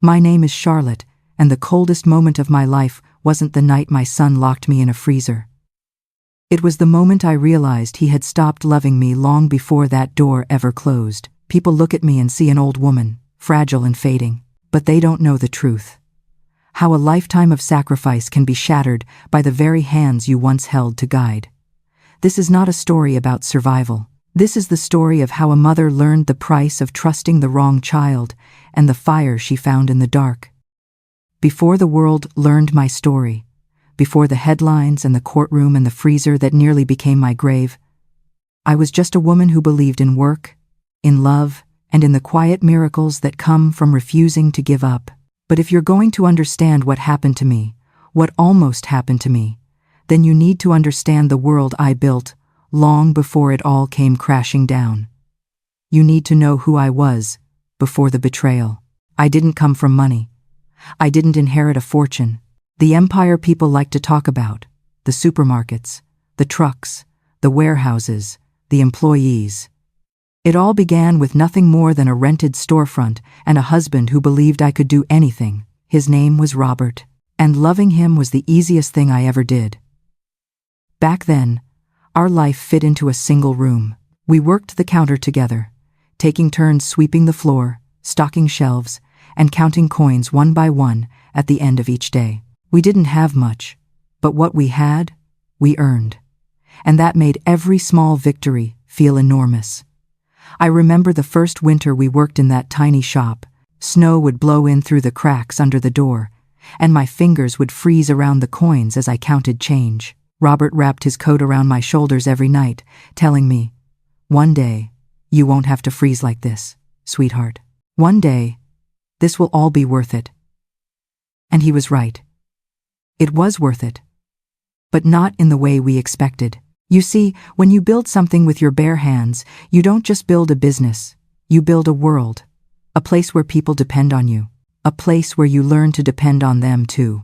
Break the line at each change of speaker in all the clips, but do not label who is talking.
My name is Charlotte, and the coldest moment of my life wasn't the night my son locked me in a freezer. It was the moment I realized he had stopped loving me long before that door ever closed. People look at me and see an old woman, fragile and fading, but they don't know the truth. How a lifetime of sacrifice can be shattered by the very hands you once held to guide. This is not a story about survival. This is the story of how a mother learned the price of trusting the wrong child and the fire she found in the dark. Before the world learned my story, before the headlines and the courtroom and the freezer that nearly became my grave, I was just a woman who believed in work, in love, and in the quiet miracles that come from refusing to give up. But if you're going to understand what happened to me, what almost happened to me, then you need to understand the world I built long before it all came crashing down. You need to know who I was before the betrayal. I didn't come from money. I didn't inherit a fortune. The empire people like to talk about, the supermarkets, the trucks, the warehouses, the employees. It all began with nothing more than a rented storefront and a husband who believed I could do anything. His name was Robert, and loving him was the easiest thing I ever did. Back then, our life fit into a single room. We worked the counter together, taking turns sweeping the floor, stocking shelves, and counting coins one by one at the end of each day. We didn't have much, but what we had, we earned. And that made every small victory feel enormous. I remember the first winter we worked in that tiny shop. Snow would blow in through the cracks under the door, and my fingers would freeze around the coins as I counted change. Robert wrapped his coat around my shoulders every night, telling me, "One day, you won't have to freeze like this, sweetheart. One day, this will all be worth it." And he was right. It was worth it. But not in the way we expected. You see, when you build something with your bare hands, you don't just build a business, you build a world, a place where people depend on you, a place where you learn to depend on them too.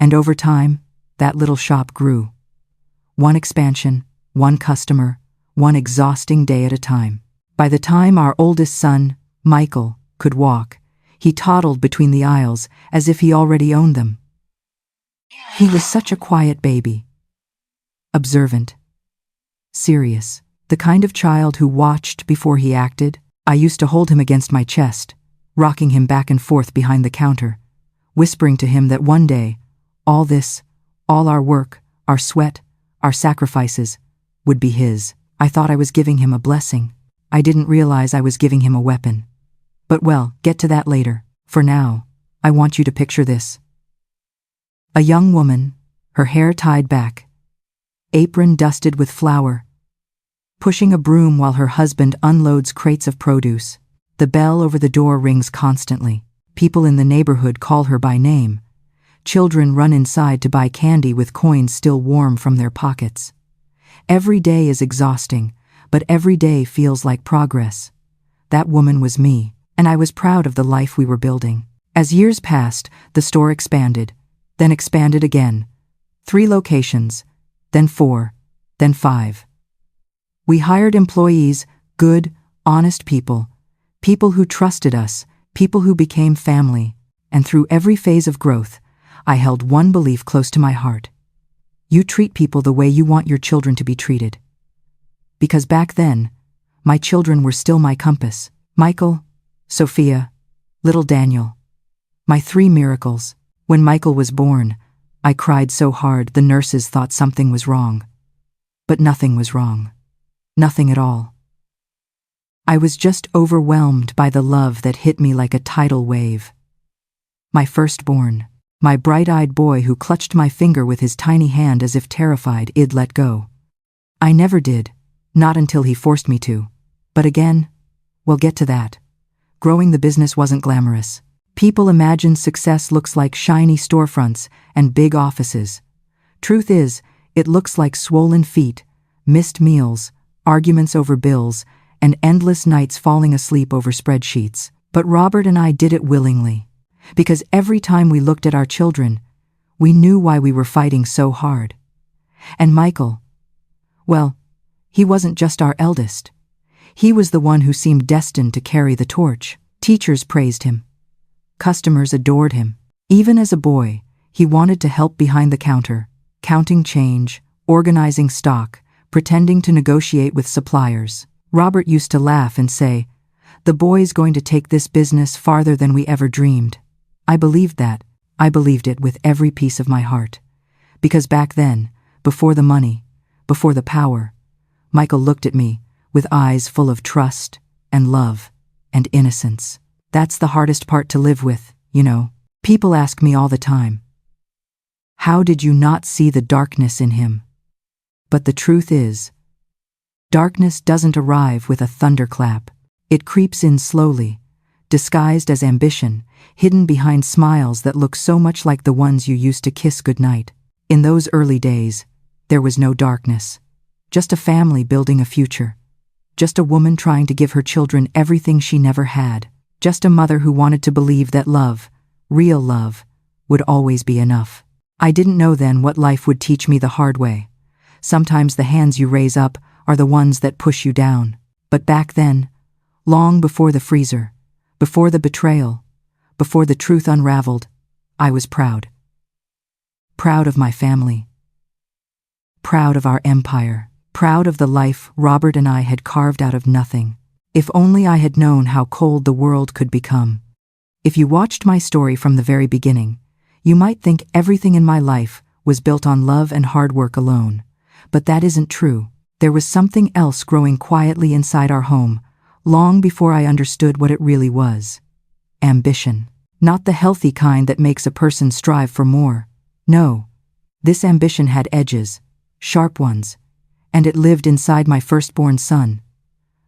And over time, that little shop grew. One expansion, one customer, one exhausting day at a time. By the time our oldest son, Michael, could walk, he toddled between the aisles as if he already owned them. He was such a quiet baby. Observant. Serious. The kind of child who watched before he acted. I used to hold him against my chest, rocking him back and forth behind the counter, whispering to him that one day, all this, all our work, our sweat, our sacrifices, would be his. I thought I was giving him a blessing. I didn't realize I was giving him a weapon. But well, get to that later. For now, I want you to picture this. A young woman, her hair tied back, apron dusted with flour, pushing a broom while her husband unloads crates of produce. The bell over the door rings constantly. People in the neighborhood call her by name. Children run inside to buy candy with coins still warm from their pockets. Every day is exhausting, but every day feels like progress. That woman was me, and I was proud of the life we were building. As years passed, the store expanded, then expanded again. 3 locations, then 4, then 5. We hired employees, good, honest people, people who trusted us, people who became family, and through every phase of growth, I held one belief close to my heart. You treat people the way you want your children to be treated. Because back then, my children were still my compass. Michael, Sophia, little Daniel. My 3 miracles. When Michael was born, I cried so hard the nurses thought something was wrong. But nothing was wrong. Nothing at all. I was just overwhelmed by the love that hit me like a tidal wave. My firstborn, my bright-eyed boy who clutched my finger with his tiny hand as if terrified I'd let go. I never did, not until he forced me to. But again, we'll get to that. Growing the business wasn't glamorous. People imagine success looks like shiny storefronts and big offices. Truth is, it looks like swollen feet, missed meals, arguments over bills, and endless nights falling asleep over spreadsheets. But Robert and I did it willingly, because every time we looked at our children, we knew why we were fighting so hard. And Michael, well, he wasn't just our eldest. He was the one who seemed destined to carry the torch. Teachers praised him. Customers adored him. Even as a boy, he wanted to help behind the counter, counting change, organizing stock, pretending to negotiate with suppliers. Robert used to laugh and say, "The boy's going to take this business farther than we ever dreamed." I believed that. I believed it with every piece of my heart. Because back then, before the money, before the power, Michael looked at me with eyes full of trust and love and innocence. That's the hardest part to live with, you know. People ask me all the time, "How did you not see the darkness in him?" But the truth is, darkness doesn't arrive with a thunderclap. It creeps in slowly, disguised as ambition, hidden behind smiles that look so much like the ones you used to kiss goodnight. In those early days, there was no darkness. Just a family building a future. Just a woman trying to give her children everything she never had. Just a mother who wanted to believe that love, real love, would always be enough. I didn't know then what life would teach me the hard way. Sometimes the hands you raise up are the ones that push you down. But back then, long before the freezer, before the betrayal, before the truth unraveled, I was proud. Proud of my family. Proud of our empire. Proud of the life Robert and I had carved out of nothing. If only I had known how cold the world could become. If you watched my story from the very beginning, you might think everything in my life was built on love and hard work alone. But that isn't true. There was something else growing quietly inside our home, long before I understood what it really was. Ambition. Not the healthy kind that makes a person strive for more. No. This ambition had edges, sharp ones, and it lived inside my firstborn son.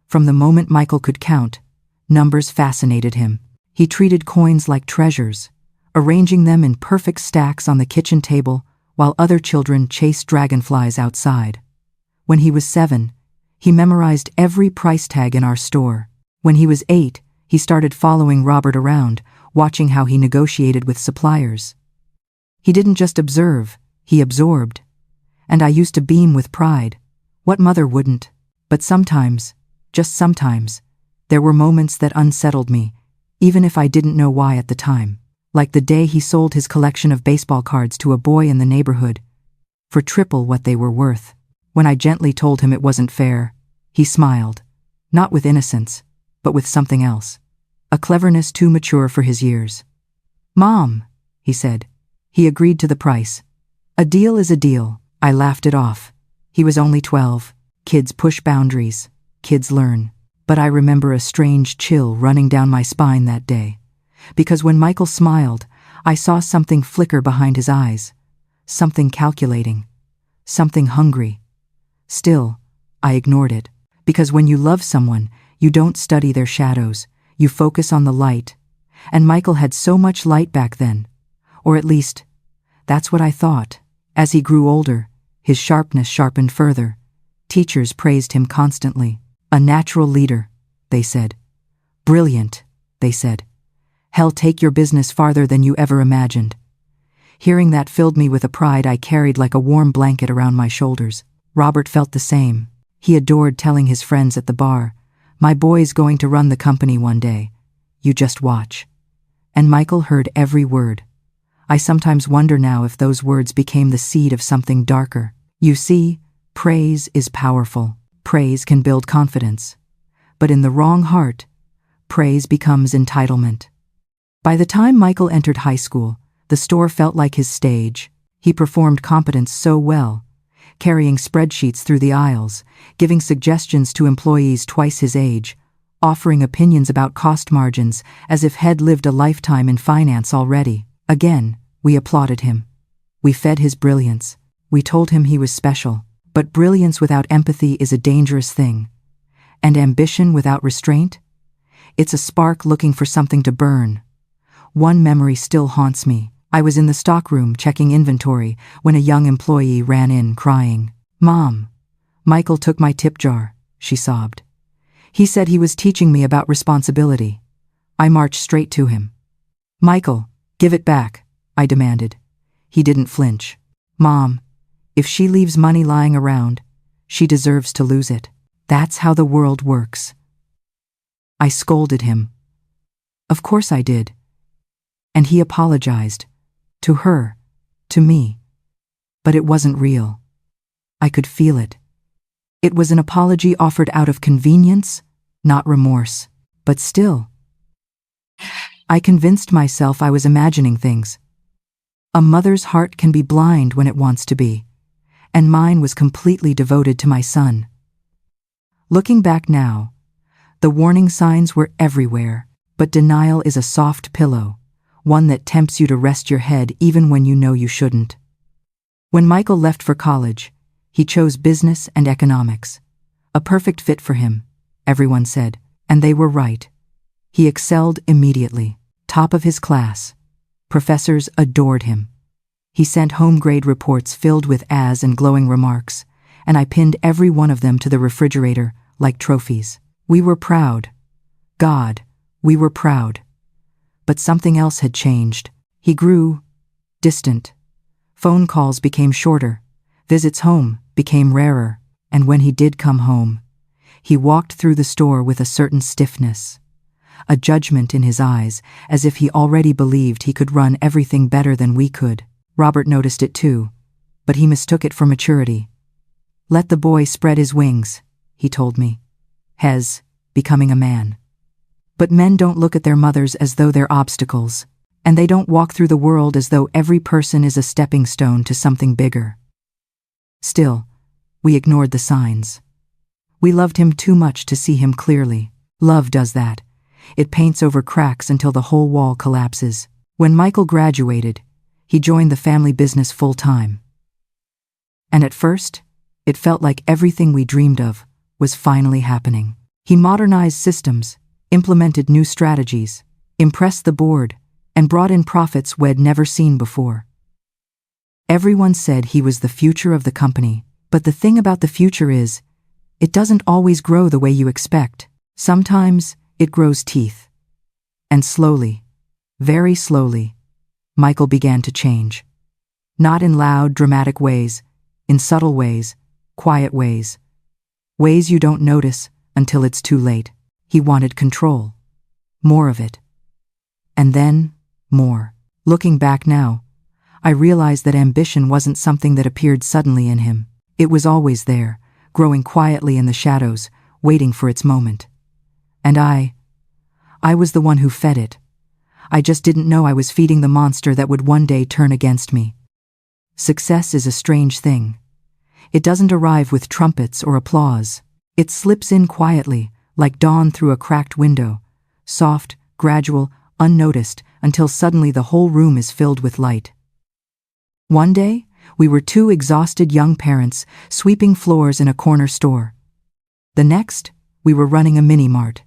From the moment Michael could count, numbers fascinated him. He treated coins like treasures, arranging them in perfect stacks on the kitchen table while other children chased dragonflies outside. When he was 7, he memorized every price tag in our store. When he was 8, he started following Robert around, watching how he negotiated with suppliers. He didn't just observe, he absorbed. And I used to beam with pride. What mother wouldn't? But sometimes, just sometimes, there were moments that unsettled me, even if I didn't know why at the time. Like the day he sold his collection of baseball cards to a boy in the neighborhood for triple what they were worth. When I gently told him it wasn't fair, he smiled, not with innocence, but with something else, a cleverness too mature for his years. "Mom," he said. He agreed to the price. "A deal is a deal." I laughed it off. He was only 12. Kids push boundaries. Kids learn. But I remember a strange chill running down my spine that day. Because when Michael smiled, I saw something flicker behind his eyes. Something calculating. Something hungry. Still, I ignored it. Because when you love someone, you don't study their shadows. You focus on the light. And Michael had so much light back then. Or at least, that's what I thought. As he grew older, his sharpness sharpened further. Teachers praised him constantly. A natural leader, they said. Brilliant, they said. He'll take your business farther than you ever imagined. Hearing that filled me with a pride I carried like a warm blanket around my shoulders. Robert felt the same. He adored telling his friends at the bar, "My boy's going to run the company one day. You just watch." And Michael heard every word. I sometimes wonder now if those words became the seed of something darker. You see, praise is powerful. Praise can build confidence. But in the wrong heart, praise becomes entitlement. By the time Michael entered high school, the store felt like his stage. He performed competence so well, carrying spreadsheets through the aisles, giving suggestions to employees twice his age, offering opinions about cost margins as if he'd lived a lifetime in finance already. Again, we applauded him. We fed his brilliance. We told him he was special. But brilliance without empathy is a dangerous thing. And ambition without restraint? It's a spark looking for something to burn. One memory still haunts me. I was in the stockroom checking inventory when a young employee ran in crying. "Mom, Michael took my tip jar," she sobbed. "He said he was teaching me about responsibility." I marched straight to him. "Michael, give it back," I demanded. He didn't flinch. "Mom, if she leaves money lying around, she deserves to lose it. That's how the world works." I scolded him. Of course I did. And he apologized. To her. To me. But it wasn't real. I could feel it. It was an apology offered out of convenience, not remorse. But still, I convinced myself I was imagining things. A mother's heart can be blind when it wants to be, and mine was completely devoted to my son. Looking back now, the warning signs were everywhere, but denial is a soft pillow, one that tempts you to rest your head even when you know you shouldn't. When Michael left for college, he chose business and economics. A perfect fit for him, everyone said, and they were right. He excelled immediately, top of his class. Professors adored him. He sent home grade reports filled with ahs and glowing remarks, and I pinned every one of them to the refrigerator like trophies. We were proud. God, we were proud. But something else had changed. He grew distant. Phone calls became shorter. Visits home became rarer, and when he did come home, he walked through the store with a certain stiffness, a judgment in his eyes, as if he already believed he could run everything better than we could. Robert noticed it too, but he mistook it for maturity. Let the boy spread his wings, he told me. Hez, becoming a man. But men don't look at their mothers as though they're obstacles, and they don't walk through the world as though every person is a stepping stone to something bigger. Still, we ignored the signs. We loved him too much to see him clearly. Love does that. It paints over cracks until the whole wall collapses. When Michael graduated, he joined the family business full-time. And at first, it felt like everything we dreamed of was finally happening. He modernized systems, implemented new strategies, impressed the board, and brought in profits we'd never seen before. Everyone said he was the future of the company, but the thing about the future is, it doesn't always grow the way you expect. Sometimes, it grows teeth. And slowly, very slowly, Michael began to change. Not in loud, dramatic ways, in subtle ways, quiet ways. Ways you don't notice until it's too late. He wanted control. More of it. And then, more. Looking back now, I realized that ambition wasn't something that appeared suddenly in him. It was always there, growing quietly in the shadows, waiting for its moment. And I was the one who fed it. I just didn't know I was feeding the monster that would one day turn against me. Success is a strange thing. It doesn't arrive with trumpets or applause. It slips in quietly, like dawn through a cracked window, soft, gradual, unnoticed, until suddenly the whole room is filled with light. One day, we were two exhausted young parents sweeping floors in a corner store. The next, we were running a mini-mart.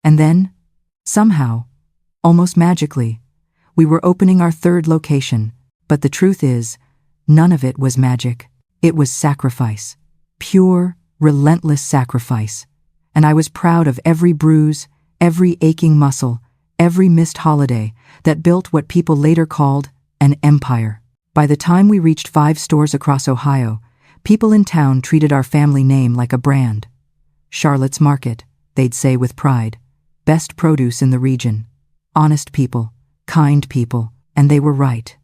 And then, somehow, almost magically, we were opening our third location, but the truth is, none of it was magic. It was sacrifice. Pure, relentless sacrifice. And I was proud of every bruise, every aching muscle, every missed holiday that built what people later called an empire. By the time we reached 5 stores across Ohio, people in town treated our family name like a brand. Charlotte's Market, they'd say with pride. Best produce in the region. Honest people, kind people, and they were right.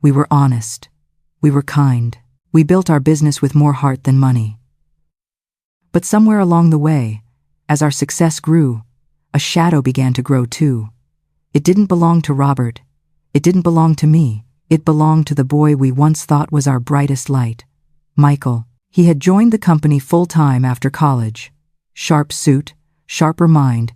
We were honest. We were kind. We built our business with more heart than money. But somewhere along the way, as our success grew, a shadow began to grow too. It didn't belong to Robert. It didn't belong to me. It belonged to the boy we once thought was our brightest light. Michael. He had joined the company full-time after college. Sharp suit, sharper mind,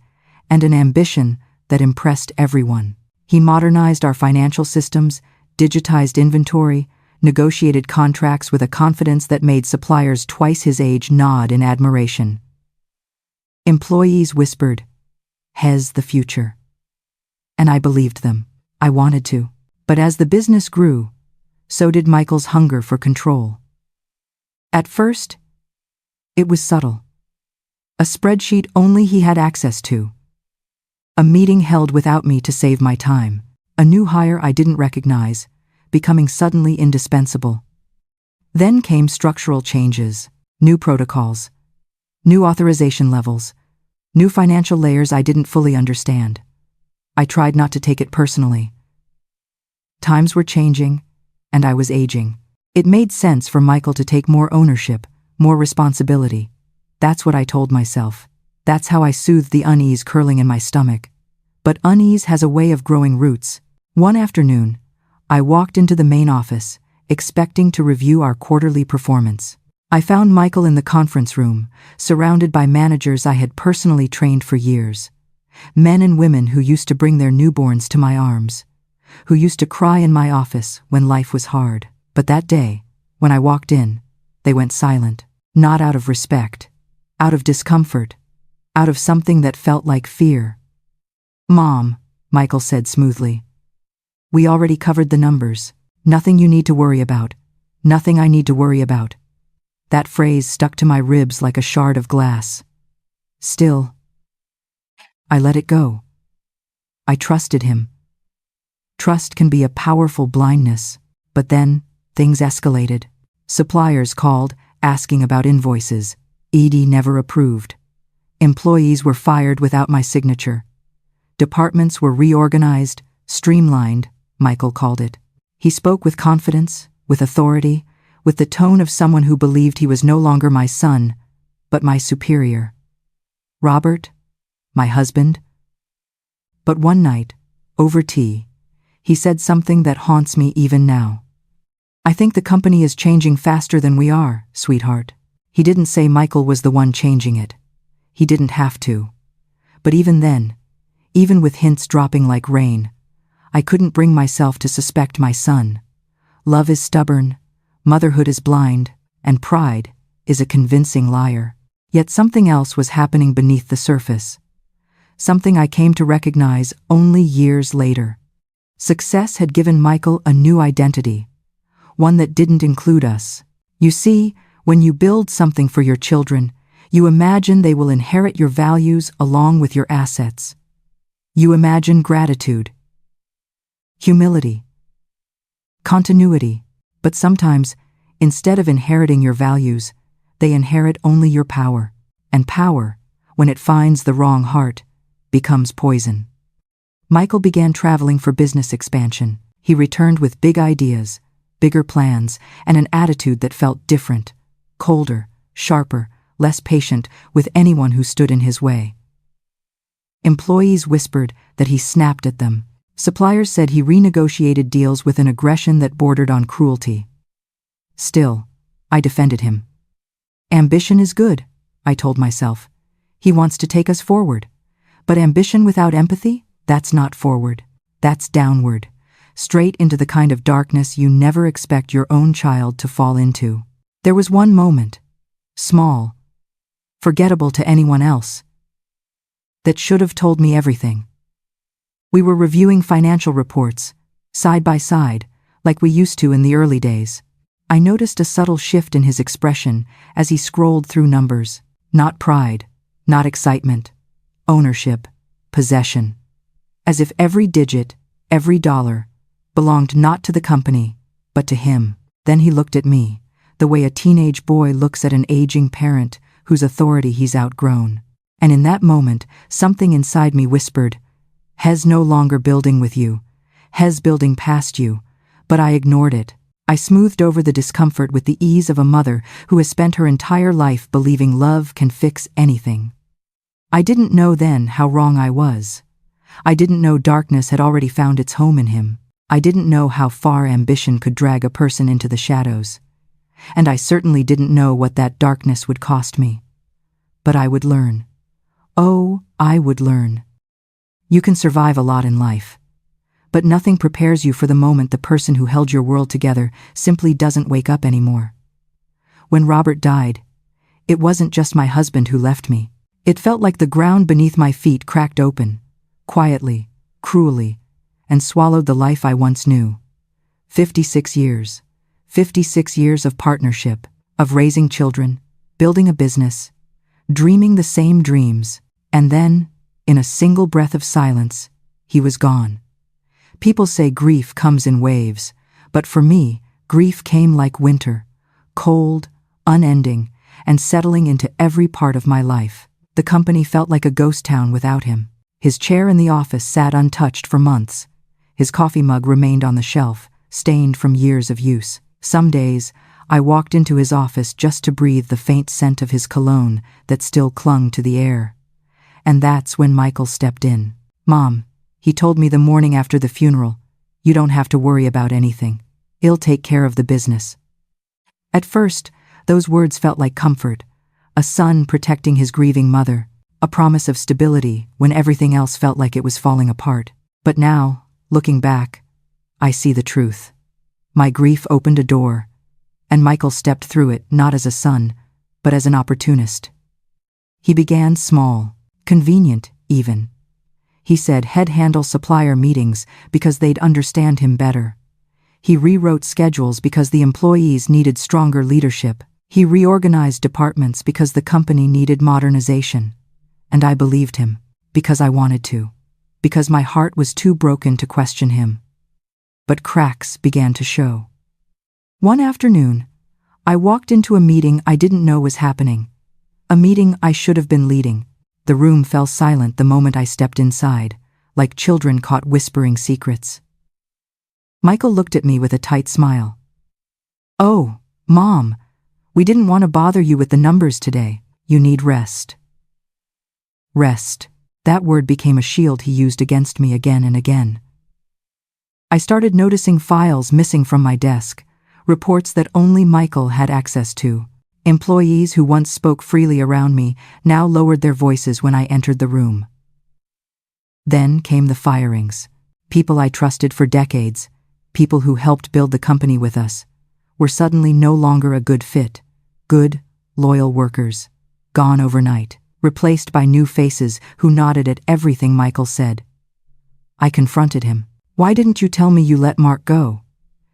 and an ambition that impressed everyone. He modernized our financial systems, digitized inventory, negotiated contracts with a confidence that made suppliers twice his age nod in admiration. Employees whispered, "Hez the future." And I believed them. I wanted to. But as the business grew, so did Michael's hunger for control. At first, it was subtle. A spreadsheet only he had access to. A meeting held without me to save my time. A new hire I didn't recognize, becoming suddenly indispensable. Then came structural changes, new protocols, new authorization levels, new financial layers I didn't fully understand. I tried not to take it personally, Times were changing, and I was aging. It made sense for Michael to take more ownership, more responsibility. That's what I told myself. That's how I soothed the unease curling in my stomach. But unease has a way of growing roots. One afternoon, I walked into the main office, expecting to review our quarterly performance. I found Michael in the conference room, surrounded by managers I had personally trained for years. Men and women who used to bring their newborns to my arms, who used to cry in my office when life was hard. But that day, when I walked in, they went silent, not out of respect, out of discomfort, out of something that felt like fear. "Mom," Michael said smoothly. "We already covered the numbers. Nothing you need to worry about. Nothing I need to worry about." That phrase stuck to my ribs like a shard of glass. Still, I let it go. I trusted him. Trust can be a powerful blindness, but then things escalated. Suppliers called, asking about invoices. ED never approved. Employees were fired without my signature. Departments were reorganized, streamlined, Michael called it. He spoke with confidence, with authority, with the tone of someone who believed he was no longer my son, but my superior. Robert, my husband. But one night, over tea, he said something that haunts me even now. "I think the company is changing faster than we are, sweetheart." He didn't say Michael was the one changing it. He didn't have to. But even then, even with hints dropping like rain, I couldn't bring myself to suspect my son. Love is stubborn, motherhood is blind, and pride is a convincing liar. Yet something else was happening beneath the surface. Something I came to recognize only years later. Success had given Michael a new identity, one that didn't include us. You see, when you build something for your children, you imagine they will inherit your values along with your assets. You imagine gratitude, humility, continuity, but sometimes, instead of inheriting your values, they inherit only your power. And power, when it finds the wrong heart, becomes poison. Michael began traveling for business expansion. He returned with big ideas, bigger plans, and an attitude that felt different, colder, sharper, less patient with anyone who stood in his way. Employees whispered that he snapped at them. Suppliers said he renegotiated deals with an aggression that bordered on cruelty. Still, I defended him. Ambition is good, I told myself. He wants to take us forward. But ambition without empathy? That's not forward. That's downward. Straight into the kind of darkness you never expect your own child to fall into. There was one moment, small, forgettable to anyone else, that should have told me everything. We were reviewing financial reports, side by side, like we used to in the early days. I noticed a subtle shift in his expression as he scrolled through numbers. Not pride, not excitement, ownership, possession. As if every digit, every dollar, belonged not to the company, but to him. Then he looked at me, the way a teenage boy looks at an aging parent whose authority he's outgrown. And in that moment, something inside me whispered, "Hes no longer building with you. Hes building past you." But I ignored it. I smoothed over the discomfort with the ease of a mother who has spent her entire life believing love can fix anything. I didn't know then how wrong I was. I didn't know darkness had already found its home in him. I didn't know how far ambition could drag a person into the shadows. And I certainly didn't know what that darkness would cost me. But I would learn. Oh, I would learn. You can survive a lot in life, but nothing prepares you for the moment the person who held your world together simply doesn't wake up anymore. When Robert died, it wasn't just my husband who left me. It felt like the ground beneath my feet cracked open, quietly, cruelly, and swallowed the life I once knew. 56 years. 56 years of partnership, of raising children, building a business, dreaming the same dreams, and then, in a single breath of silence, he was gone. People say grief comes in waves, but for me, grief came like winter, cold, unending, and settling into every part of my life. The company felt like a ghost town without him. His chair in the office sat untouched for months. His coffee mug remained on the shelf, stained from years of use. Some days, I walked into his office just to breathe the faint scent of his cologne that still clung to the air. And that's when Michael stepped in. "Mom," he told me the morning after the funeral, "you don't have to worry about anything. He'll take care of the business." At first, those words felt like comfort, a son protecting his grieving mother, a promise of stability when everything else felt like it was falling apart. But now, looking back, I see the truth. My grief opened a door, and Michael stepped through it not as a son, but as an opportunist. He began small, convenient even. He said he'd handle supplier meetings because they'd understand him better. He rewrote schedules because the employees needed stronger leadership. He reorganized departments because the company needed modernization. And I believed him, because I wanted to, because my heart was too broken to question him. But cracks began to show. One afternoon, I walked into a meeting I didn't know was happening, a meeting I should have been leading. The room fell silent the moment I stepped inside, like children caught whispering secrets. Michael looked at me with a tight smile. "Oh, Mom, we didn't want to bother you with the numbers today. You need rest." Rest. That word became a shield he used against me again and again. I started noticing files missing from my desk, reports that only Michael had access to. Employees who once spoke freely around me now lowered their voices when I entered the room. Then came the firings. People I trusted for decades, people who helped build the company with us, were suddenly no longer a good fit. Good, loyal workers, gone overnight, replaced by new faces who nodded at everything Michael said. I confronted him. "Why didn't you tell me you let Mark go?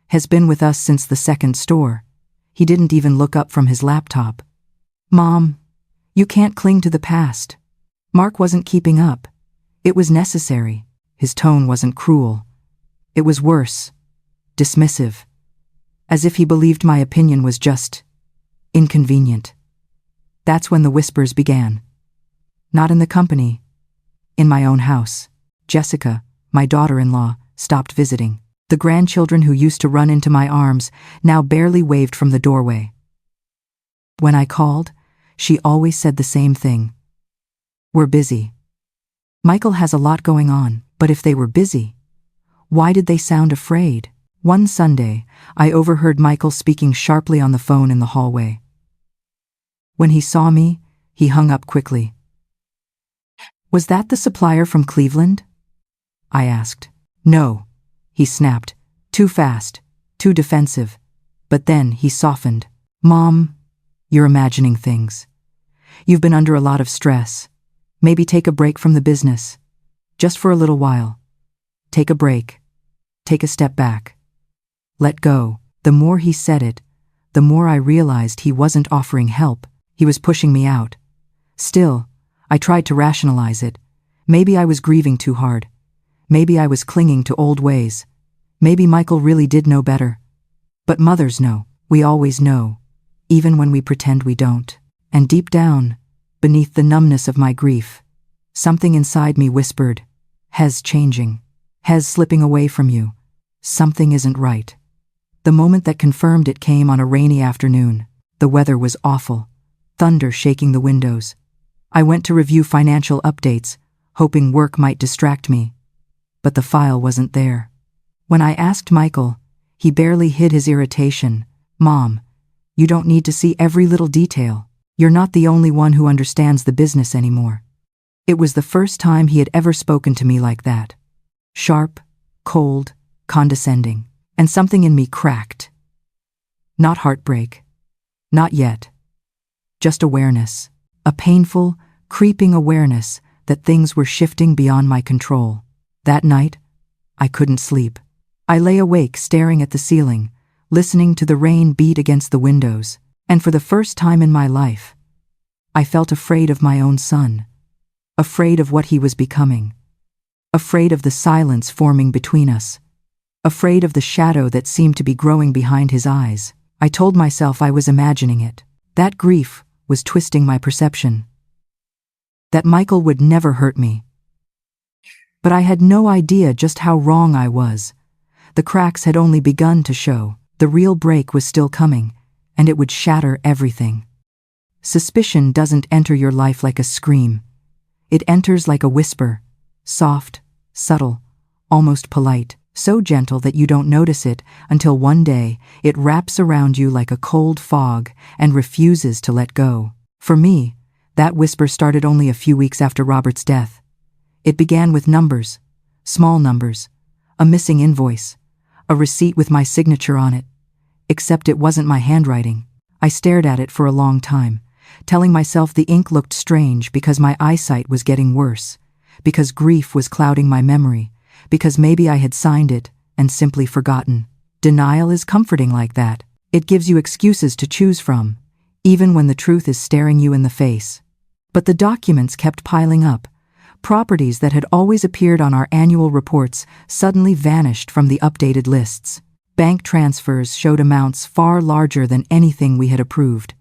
Has been with us since the second store." He didn't even look up from his laptop. "Mom, you can't cling to the past. Mark wasn't keeping up. It was necessary." His tone wasn't cruel. It was worse, dismissive, as if he believed my opinion was just inconvenient. That's when the whispers began. Not in the company, in my own house. Jessica, my daughter-in-law, stopped visiting. The grandchildren who used to run into my arms now barely waved from the doorway. When I called, she always said the same thing. "We're busy." Michael has a lot going on, but if they were busy, why did they sound afraid? One Sunday, I overheard Michael speaking sharply on the phone in the hallway. When he saw me, he hung up quickly. "Was that the supplier from Cleveland?" I asked. "No," he snapped. Too fast, too defensive. But then he softened. "Mom, you're imagining things. You've been under a lot of stress. Maybe take a break from the business. Just for a little while. Take a break. Take a step back. Let go." The more he said it, the more I realized he wasn't offering help. He was pushing me out. Still, I tried to rationalize it. Maybe I was grieving too hard. Maybe I was clinging to old ways. Maybe Michael really did know better. But mothers know. We always know, even when we pretend we don't. And deep down, beneath the numbness of my grief, something inside me whispered, "Hez changing. Hez slipping away from you. Something isn't right." The moment that confirmed it came on a rainy afternoon. The weather was awful, thunder shaking the windows. I went to review financial updates, hoping work might distract me. But the file wasn't there. When I asked Michael, he barely hid his irritation. "Mom, you don't need to see every little detail. You're not the only one who understands the business anymore." It was the first time he had ever spoken to me like that. Sharp, cold, condescending. And something in me cracked. Not heartbreak. Not yet. Just awareness. A painful, creeping awareness that things were shifting beyond my control. That night, I couldn't sleep. I lay awake staring at the ceiling, listening to the rain beat against the windows, and for the first time in my life, I felt afraid of my own son. Afraid of what he was becoming. Afraid of the silence forming between us. Afraid of the shadow that seemed to be growing behind his eyes. I told myself I was imagining it. That grief was twisting my perception. That Michael would never hurt me. But I had no idea just how wrong I was. The cracks had only begun to show. The real break was still coming, and it would shatter everything. Suspicion doesn't enter your life like a scream. It enters like a whisper, soft, subtle, almost polite, so gentle that you don't notice it until one day it wraps around you like a cold fog and refuses to let go. For me, that whisper started only a few weeks after Robert's death. It began with numbers, small numbers, a missing invoice, a receipt with my signature on it. Except it wasn't my handwriting. I stared at it for a long time, telling myself the ink looked strange because my eyesight was getting worse, because grief was clouding my memory, because maybe I had signed it and simply forgotten. Denial is comforting like that. It gives you excuses to choose from, even when the truth is staring you in the face. But the documents kept piling up. Properties that had always appeared on our annual reports suddenly vanished from the updated lists. Bank transfers showed amounts far larger than anything we had approved.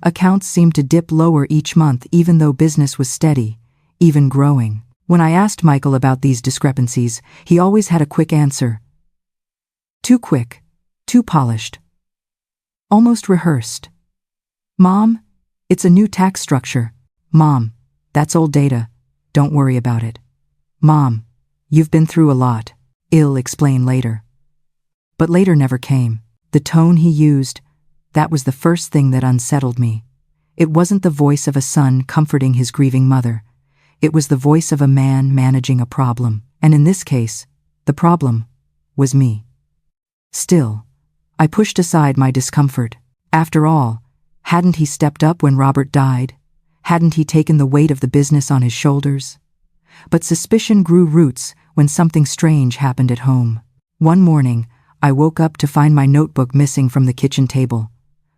Accounts seemed to dip lower each month even though business was steady, even growing. When I asked Michael about these discrepancies, he always had a quick answer. Too quick, too polished, almost rehearsed. Mom, it's a new tax structure. Mom, that's old data. Don't worry about it. Mom, you've been through a lot. I'll explain later. But later never came. The tone he used, that was the first thing that unsettled me. It wasn't the voice of a son comforting his grieving mother. It was the voice of a man managing a problem. And in this case, the problem was me. Still, I pushed aside my discomfort. After all, hadn't he stepped up when Robert died? Hadn't he taken the weight of the business on his shoulders? But suspicion grew roots when something strange happened at home. One morning, I woke up to find my notebook missing from the kitchen table.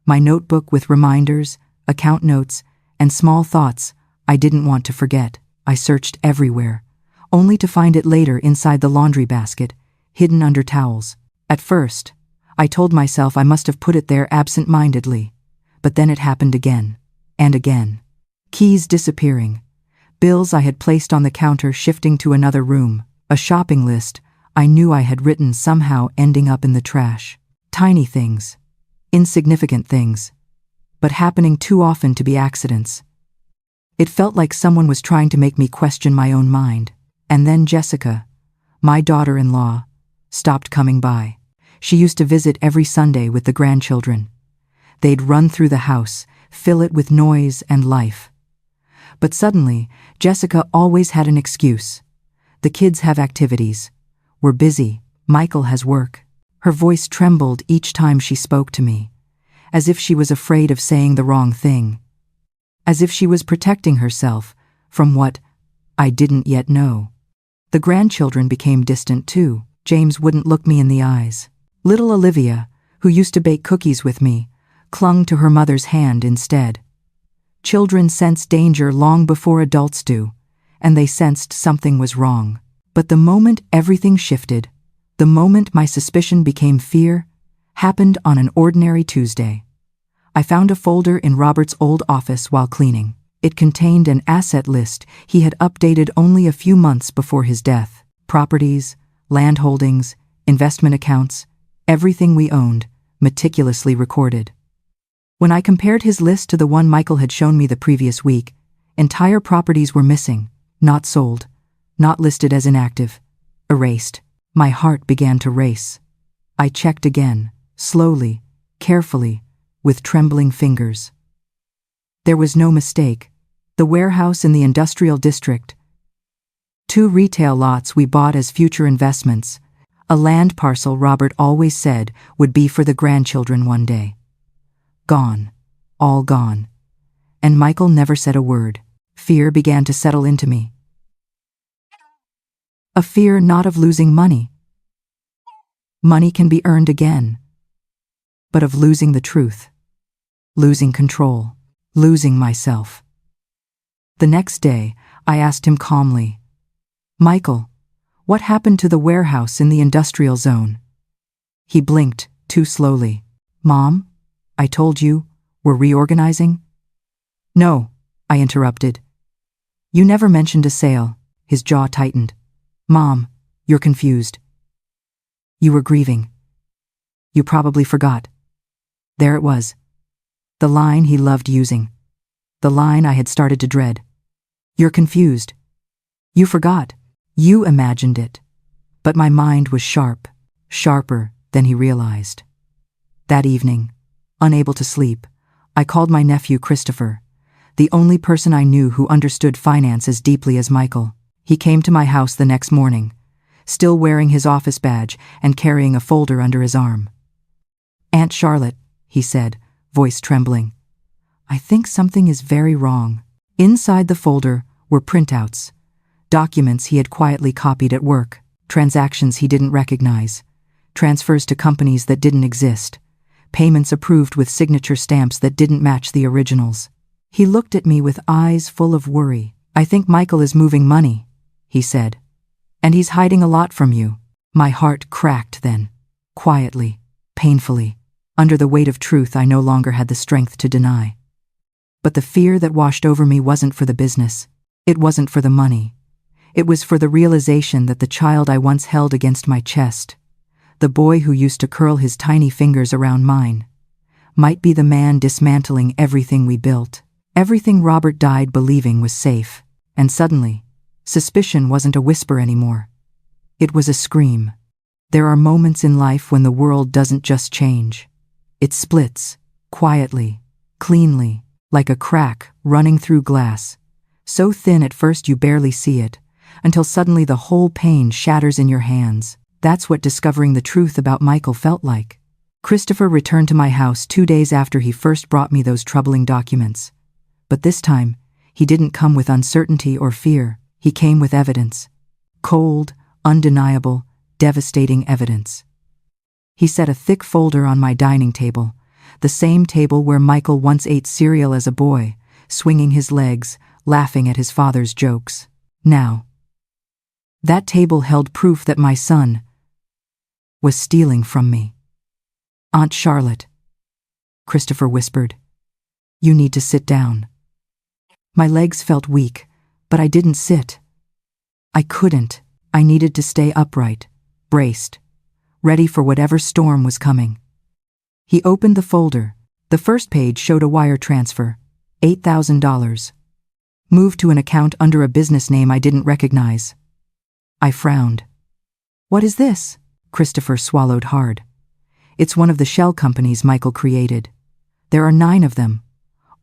My notebook with reminders, account notes, and small thoughts I didn't want to forget. I searched everywhere, only to find it later inside the laundry basket, hidden under towels. At first, I told myself I must have put it there absent-mindedly, but then it happened again, and again. Keys disappearing, bills I had placed on the counter shifting to another room, a shopping list I knew I had written somehow ending up in the trash. Tiny things, insignificant things, but happening too often to be accidents. It felt like someone was trying to make me question my own mind. And then Jessica, my daughter-in-law, stopped coming by. She used to visit every Sunday with the grandchildren. They'd run through the house, fill it with noise and life. But suddenly, Jessica always had an excuse. The kids have activities. We're busy. Michael has work. Her voice trembled each time she spoke to me, as if she was afraid of saying the wrong thing. As if she was protecting herself from what I didn't yet know. The grandchildren became distant too. James wouldn't look me in the eyes. Little Olivia, who used to bake cookies with me, clung to her mother's hand instead. Children sense danger long before adults do, and they sensed something was wrong. But the moment everything shifted, the moment my suspicion became fear, happened on an ordinary Tuesday. I found a folder in Robert's old office while cleaning. It contained an asset list he had updated only a few months before his death. Properties, land holdings, investment accounts, everything we owned, meticulously recorded. When I compared his list to the one Michael had shown me the previous week, entire properties were missing, not sold, not listed as inactive, erased. My heart began to race. I checked again, slowly, carefully, with trembling fingers. There was no mistake. The warehouse in the industrial district, 2 retail lots we bought as future investments, a land parcel Robert always said would be for the grandchildren one day. Gone, all gone. And Michael never said a word. Fear began to settle into me. A fear not of losing money. Money can be earned again. But of losing the truth. Losing control. Losing myself. The next day, I asked him calmly, Michael, what happened to the warehouse in the industrial zone? He blinked, too slowly. Mom, I told you, we're reorganizing? No, I interrupted. You never mentioned a sale. His jaw tightened. Mom, you're confused. You were grieving. You probably forgot. There it was. The line he loved using. The line I had started to dread. You're confused. You forgot. You imagined it. But my mind was sharp, sharper than he realized. That evening, unable to sleep, I called my nephew Christopher, the only person I knew who understood finance as deeply as Michael. He came to my house the next morning, still wearing his office badge and carrying a folder under his arm. "Aunt Charlotte," he said, voice trembling, "I think something is very wrong." Inside the folder were printouts, documents he had quietly copied at work, transactions he didn't recognize, transfers to companies that didn't exist, payments approved with signature stamps that didn't match the originals. He looked at me with eyes full of worry. "I think Michael is moving money," he said, "and he's hiding a lot from you." My heart cracked then, quietly, painfully, under the weight of truth I no longer had the strength to deny. But the fear that washed over me wasn't for the business. It wasn't for the money. It was for the realization that the child I once held against my chest, the boy who used to curl his tiny fingers around mine, might be the man dismantling everything we built, everything Robert died believing was safe. And suddenly, suspicion wasn't a whisper anymore. It was a scream. There are moments in life when the world doesn't just change. It splits, quietly, cleanly, like a crack running through glass, so thin at first you barely see it, until suddenly the whole pane shatters in your hands. That's what discovering the truth about Michael felt like. Christopher returned to my house 2 days after he first brought me those troubling documents. But this time, he didn't come with uncertainty or fear. He came with evidence. Cold, undeniable, devastating evidence. He set a thick folder on my dining table, the same table where Michael once ate cereal as a boy, swinging his legs, laughing at his father's jokes. Now, that table held proof that my son was stealing from me. "Aunt Charlotte," Christopher whispered, "you need to sit down." My legs felt weak, but I didn't sit. I couldn't. I needed to stay upright, braced, ready for whatever storm was coming. He opened the folder. The first page showed a wire transfer, $8,000. Moved to an account under a business name I didn't recognize. I frowned. "What is this?" Christopher swallowed hard. "It's one of the shell companies Michael created. There are 9 of them,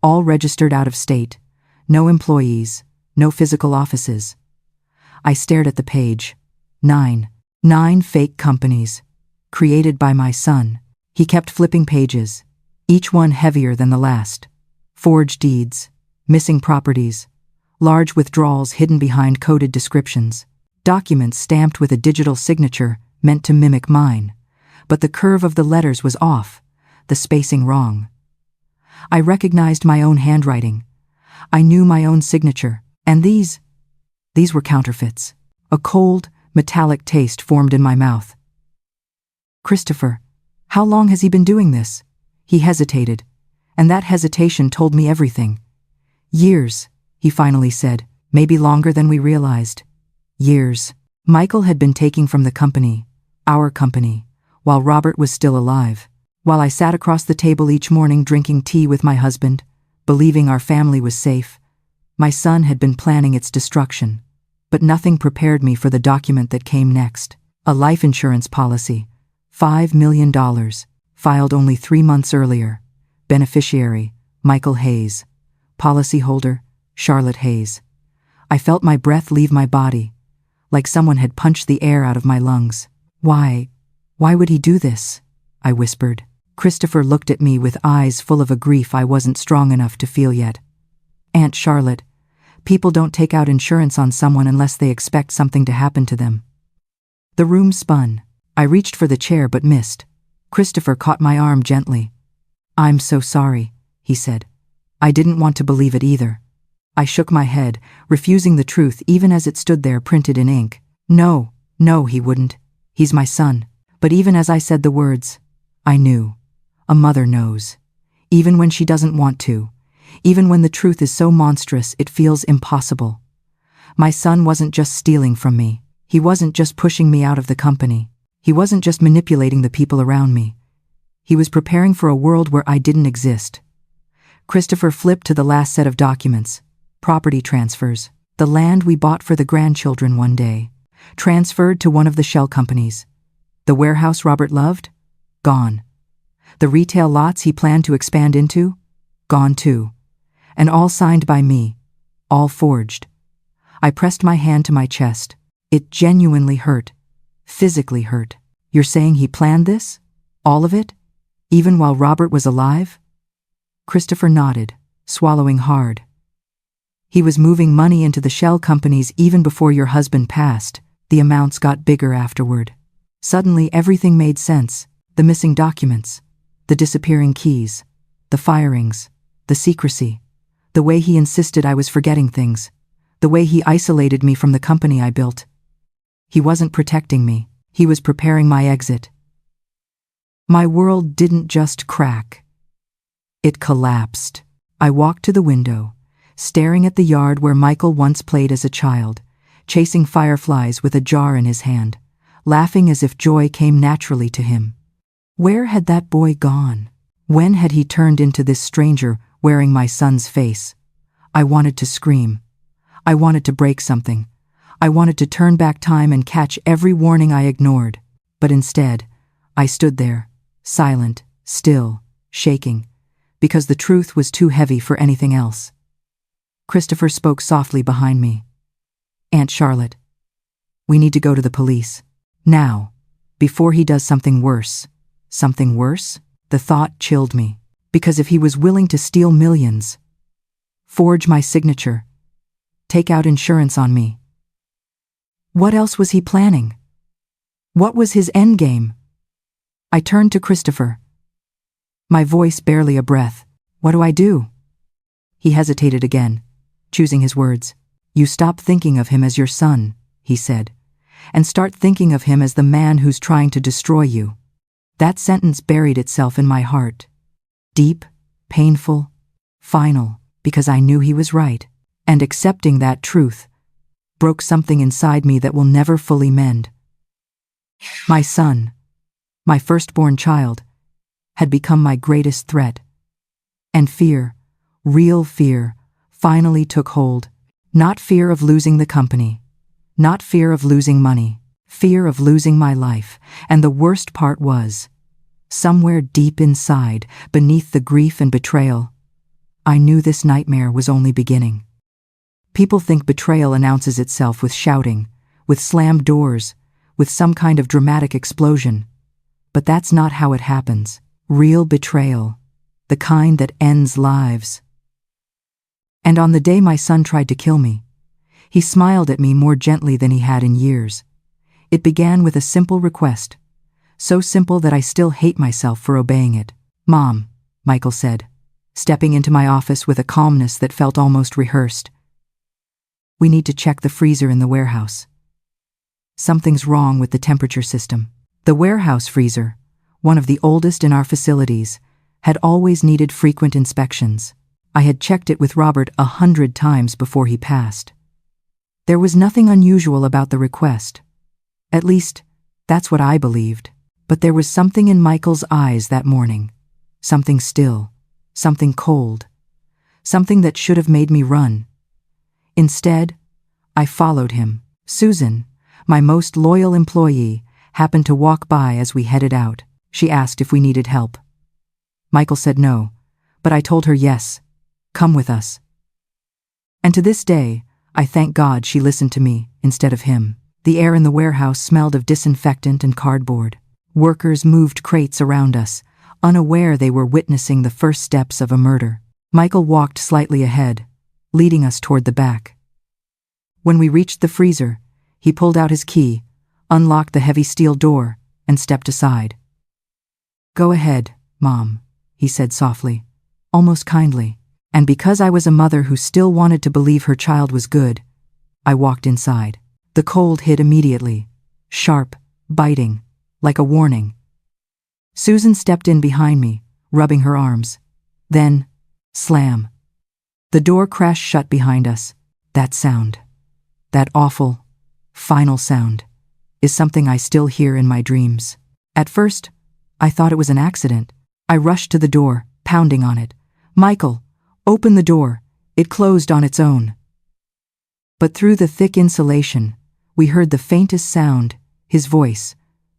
all registered out of state, no employees, no physical offices." I stared at the page. 9 fake companies, created by my son. He kept flipping pages, each one heavier than the last. Forged deeds, missing properties, large withdrawals hidden behind coded descriptions, documents stamped with a digital signature meant to mimic mine, but the curve of the letters was off, the spacing wrong. I recognized my own handwriting. I knew my own signature, and these were counterfeits. A cold, metallic taste formed in my mouth. "Christopher, how long has he been doing this?" He hesitated, and that hesitation told me everything. "Years," he finally said, "maybe longer than we realized." Years. Michael had been taking from the company, our company, while Robert was still alive. While I sat across the table each morning drinking tea with my husband, believing our family was safe, my son had been planning its destruction. But nothing prepared me for the document that came next. A life insurance policy, $5 million, filed only 3 months earlier. Beneficiary, Michael Hayes. Policyholder, Charlotte Hayes. I felt my breath leave my body, like someone had punched the air out of my lungs. Why would he do this?" I whispered. Christopher looked at me with eyes full of a grief I wasn't strong enough to feel yet. "Aunt Charlotte, people don't take out insurance on someone unless they expect something to happen to them." The room spun. I reached for the chair but missed. Christopher caught my arm gently. "I'm so sorry," he said. I didn't want to believe it either. I shook my head, refusing the truth even as it stood there printed in ink. No, he wouldn't. He's my son." But even as I said the words, I knew. A mother knows. Even when she doesn't want to. Even when the truth is so monstrous it feels impossible. My son wasn't just stealing from me. He wasn't just pushing me out of the company. He wasn't just manipulating the people around me. He was preparing for a world where I didn't exist. Christopher flipped to the last set of documents. Property transfers. The land we bought for the grandchildren one day. Transferred to one of the shell companies. The warehouse Robert loved? Gone. The retail lots he planned to expand into? Gone too. And all signed by me. All forged. I pressed my hand to my chest. It genuinely hurt. Physically hurt. You're saying he planned this? All of it? Even while Robert was alive? Christopher nodded, swallowing hard. He was moving money into the shell companies even before your husband passed. The amounts got bigger afterward. Suddenly everything made sense. The missing documents, the disappearing keys, the firings, the secrecy, the way he insisted I was forgetting things, the way he isolated me from the company I built. He wasn't protecting me. He was preparing my exit. My world didn't just crack. It collapsed. I walked to the window, staring at the yard where Michael once played as a child, chasing fireflies with a jar in his hand, laughing as if joy came naturally to him. Where had that boy gone? When had he turned into this stranger wearing my son's face? I wanted to scream. I wanted to break something. I wanted to turn back time and catch every warning I ignored. But instead, I stood there, silent, still, shaking, because the truth was too heavy for anything else. Christopher spoke softly behind me. Aunt Charlotte, we need to go to the police. Now, before he does something worse. Something worse? The thought chilled me. Because if he was willing to steal millions, forge my signature, take out insurance on me, what else was he planning? What was his endgame? I turned to Christopher. My voice barely a breath. What do I do? He hesitated again, choosing his words. You stop thinking of him as your son, he said, and start thinking of him as the man who's trying to destroy you. That sentence buried itself in my heart. Deep, painful, final, because I knew he was right. And accepting that truth broke something inside me that will never fully mend. My son, my firstborn child, had become my greatest threat. And fear, real fear, finally took hold. Not fear of losing the company, not fear of losing money, fear of losing my life. And the worst part was, somewhere deep inside, beneath the grief and betrayal, I knew this nightmare was only beginning. People think betrayal announces itself with shouting, with slammed doors, with some kind of dramatic explosion. But that's not how it happens. Real betrayal, the kind that ends lives. And on the day my son tried to kill me, he smiled at me more gently than he had in years. It began with a simple request, so simple that I still hate myself for obeying it. Mom, Michael said, stepping into my office with a calmness that felt almost rehearsed. We need to check the freezer in the warehouse. Something's wrong with the temperature system. The warehouse freezer, one of the oldest in our facilities, had always needed frequent inspections. I had checked it with Robert 100 times before he passed. There was nothing unusual about the request. At least, that's what I believed. But there was something in Michael's eyes that morning. Something still, something cold, something that should have made me run. Instead, I followed him. Susan, my most loyal employee, happened to walk by as we headed out. She asked if we needed help. Michael said no, but I told her yes. Come with us. And to this day, I thank God she listened to me instead of him. The air in the warehouse smelled of disinfectant and cardboard. Workers moved crates around us, unaware they were witnessing the first steps of a murder. Michael walked slightly ahead, leading us toward the back. When we reached the freezer, he pulled out his key, unlocked the heavy steel door, and stepped aside. Go ahead, Mom, he said softly, almost kindly. And because I was a mother who still wanted to believe her child was good, I walked inside. The cold hit immediately, sharp, biting, like a warning. Susan stepped in behind me, rubbing her arms. Then, slam. The door crashed shut behind us. That sound. That awful, final sound, is something I still hear in my dreams. At first, I thought it was an accident. I rushed to the door, pounding on it. "Michael, open the door." It closed on its own. But through the thick insulation, we heard the faintest sound, his voice,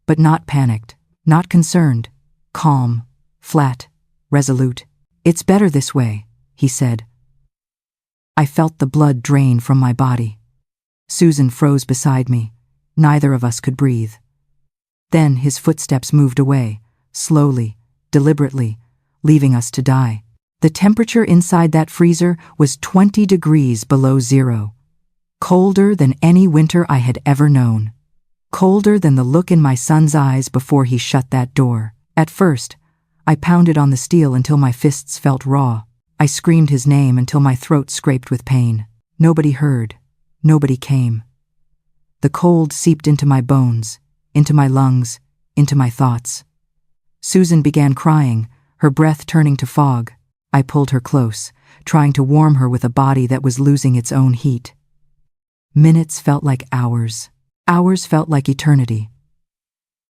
but not panicked, not concerned, calm, flat, resolute. "It's better this way," he said. I felt the blood drain from my body. Susan froze beside me. Neither of us could breathe. Then his footsteps moved away, slowly, deliberately, leaving us to die. The temperature inside that freezer was 20 degrees below zero. Colder than any winter I had ever known. Colder than the look in my son's eyes before he shut that door. At first, I pounded on the steel until my fists felt raw. I screamed his name until my throat scraped with pain. Nobody heard. Nobody came. The cold seeped into my bones, into my lungs, into my thoughts. Susan began crying, her breath turning to fog. I pulled her close, trying to warm her with a body that was losing its own heat. Minutes felt like hours. Hours felt like eternity.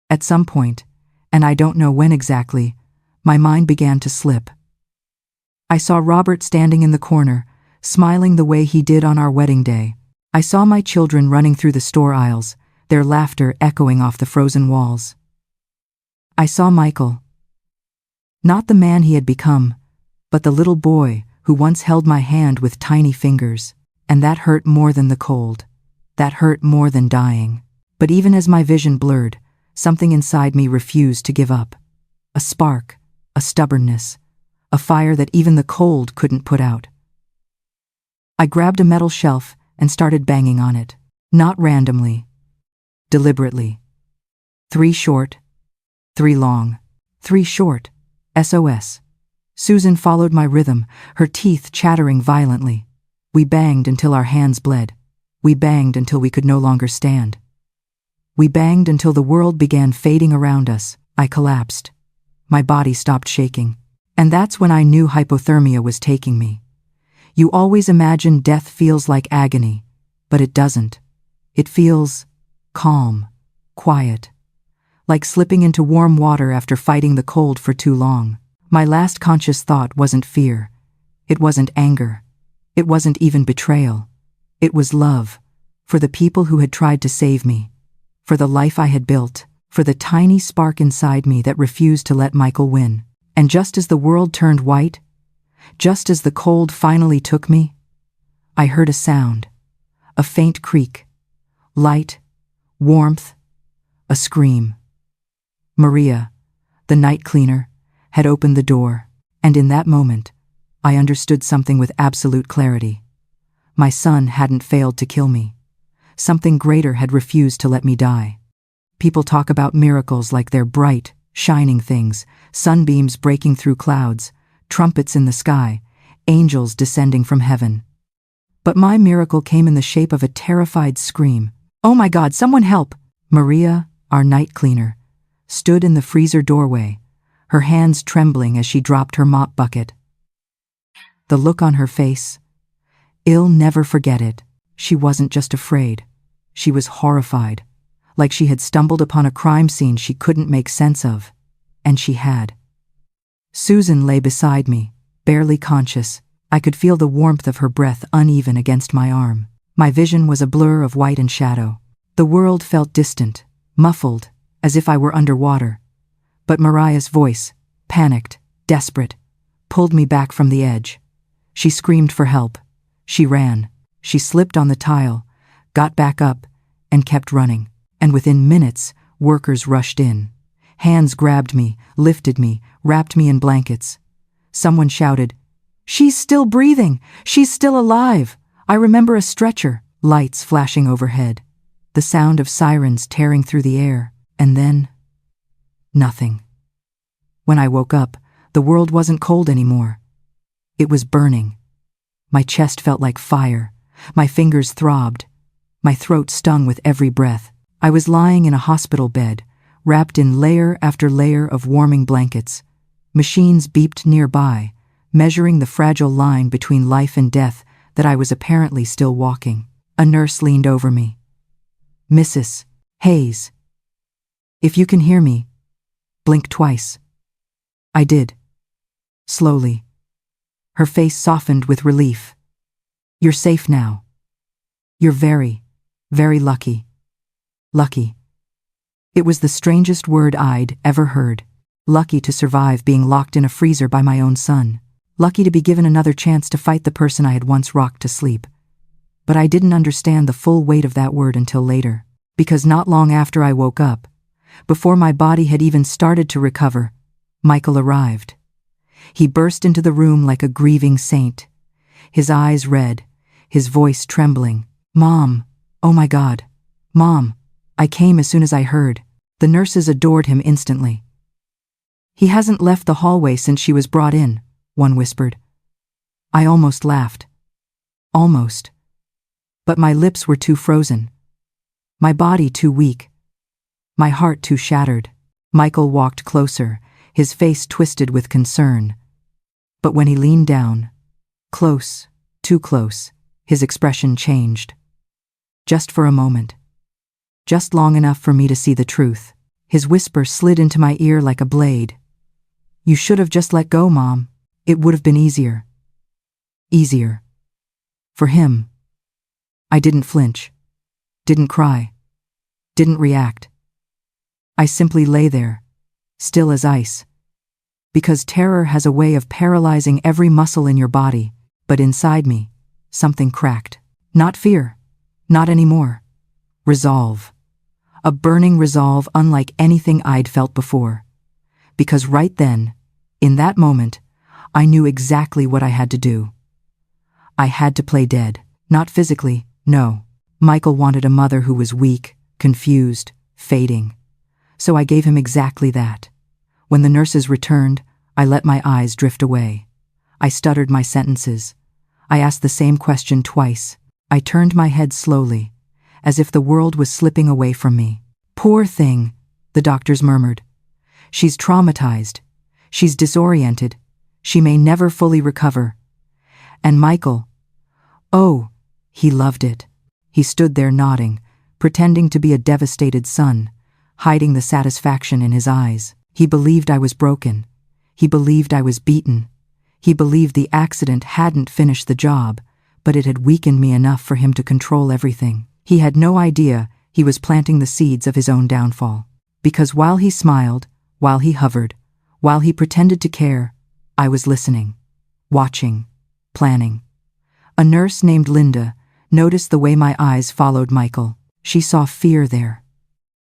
At some point, and I don't know when exactly, my mind began to slip. I saw Robert standing in the corner, smiling the way he did on our wedding day. I saw my children running through the store aisles, their laughter echoing off the frozen walls. I saw Michael. Not the man he had become, but the little boy who once held my hand with tiny fingers, and that hurt more than the cold. That hurt more than dying. But even as my vision blurred, something inside me refused to give up. A spark, a stubbornness, a fire that even the cold couldn't put out. I grabbed a metal shelf and started banging on it, not randomly, deliberately. 3 short, 3 long, 3 short, SOS. Susan followed my rhythm, her teeth chattering violently. We banged until our hands bled. We banged until we could no longer stand. We banged until the world began fading around us. I collapsed. My body stopped shaking. And that's when I knew hypothermia was taking me. You always imagine death feels like agony, but it doesn't. It feels calm, quiet, like slipping into warm water after fighting the cold for too long. My last conscious thought wasn't fear. It wasn't anger. It wasn't even betrayal. It was love, for the people who had tried to save me, for the life I had built, for the tiny spark inside me that refused to let Michael win. And just as the world turned white, just as the cold finally took me, I heard a sound, a faint creak, light, warmth, a scream. Maria, the night cleaner, had opened the door, and in that moment, I understood something with absolute clarity. My son hadn't failed to kill me. Something greater had refused to let me die. People talk about miracles like they're bright, shining things, sunbeams breaking through clouds, trumpets in the sky, angels descending from heaven. But my miracle came in the shape of a terrified scream. "Oh my God, someone help!" Maria, our night cleaner, stood in the freezer doorway, her hands trembling as she dropped her mop bucket. The look on her face, I'll never forget it. She wasn't just afraid. She was horrified, like she had stumbled upon a crime scene she couldn't make sense of. And she had. Susan lay beside me, barely conscious. I could feel the warmth of her breath uneven against my arm. My vision was a blur of white and shadow. The world felt distant, muffled, as if I were underwater. But Mariah's voice, panicked, desperate, pulled me back from the edge. She screamed for help. She ran. She slipped on the tile, got back up, and kept running. And within minutes, workers rushed in. Hands grabbed me, lifted me, wrapped me in blankets. Someone shouted, "She's still breathing! She's still alive!" I remember a stretcher, lights flashing overhead, the sound of sirens tearing through the air, and then nothing. When I woke up, the world wasn't cold anymore. It was burning. My chest felt like fire. My fingers throbbed. My throat stung with every breath. I was lying in a hospital bed, wrapped in layer after layer of warming blankets. Machines beeped nearby, measuring the fragile line between life and death that I was apparently still walking. A nurse leaned over me. Mrs. Hayes. If you can hear me, blink twice. I did. Slowly. Her face softened with relief. You're safe now. You're very, very lucky. Lucky. It was the strangest word I'd ever heard. Lucky to survive being locked in a freezer by my own son. Lucky to be given another chance to fight the person I had once rocked to sleep. But I didn't understand the full weight of that word until later, because not long after I woke up, before my body had even started to recover, Michael arrived. He burst into the room like a grieving saint, his eyes red, his voice trembling. Mom, oh my God, Mom, I came as soon as I heard. The nurses adored him instantly. He hasn't left the hallway since she was brought in, one whispered. I almost laughed. Almost. But my lips were too frozen. My body too weak. My heart too shattered. Michael walked closer, his face twisted with concern. But when he leaned down, close, too close, his expression changed. Just for a moment. Just long enough for me to see the truth. His whisper slid into my ear like a blade. You should have just let go, Mom. It would have been easier. Easier. For him. I didn't flinch. Didn't cry. Didn't react. I simply lay there, still as ice. Because terror has a way of paralyzing every muscle in your body, but inside me, something cracked. Not fear. Not anymore. Resolve. A burning resolve unlike anything I'd felt before. Because right then, in that moment, I knew exactly what I had to do. I had to play dead. Not physically, no. Michael wanted a mother who was weak, confused, fading. So I gave him exactly that. When the nurses returned, I let my eyes drift away. I stuttered my sentences. I asked the same question twice. I turned my head slowly, as if the world was slipping away from me. Poor thing, the doctors murmured. She's traumatized. She's disoriented. She may never fully recover. And Michael, oh, he loved it. He stood there nodding, pretending to be a devastated son, hiding the satisfaction in his eyes. He believed I was broken. He believed I was beaten. He believed the accident hadn't finished the job, but it had weakened me enough for him to control everything. He had no idea he was planting the seeds of his own downfall. Because while he smiled, while he hovered, while he pretended to care, I was listening, watching, planning. A nurse named Linda noticed the way my eyes followed Michael. She saw fear there.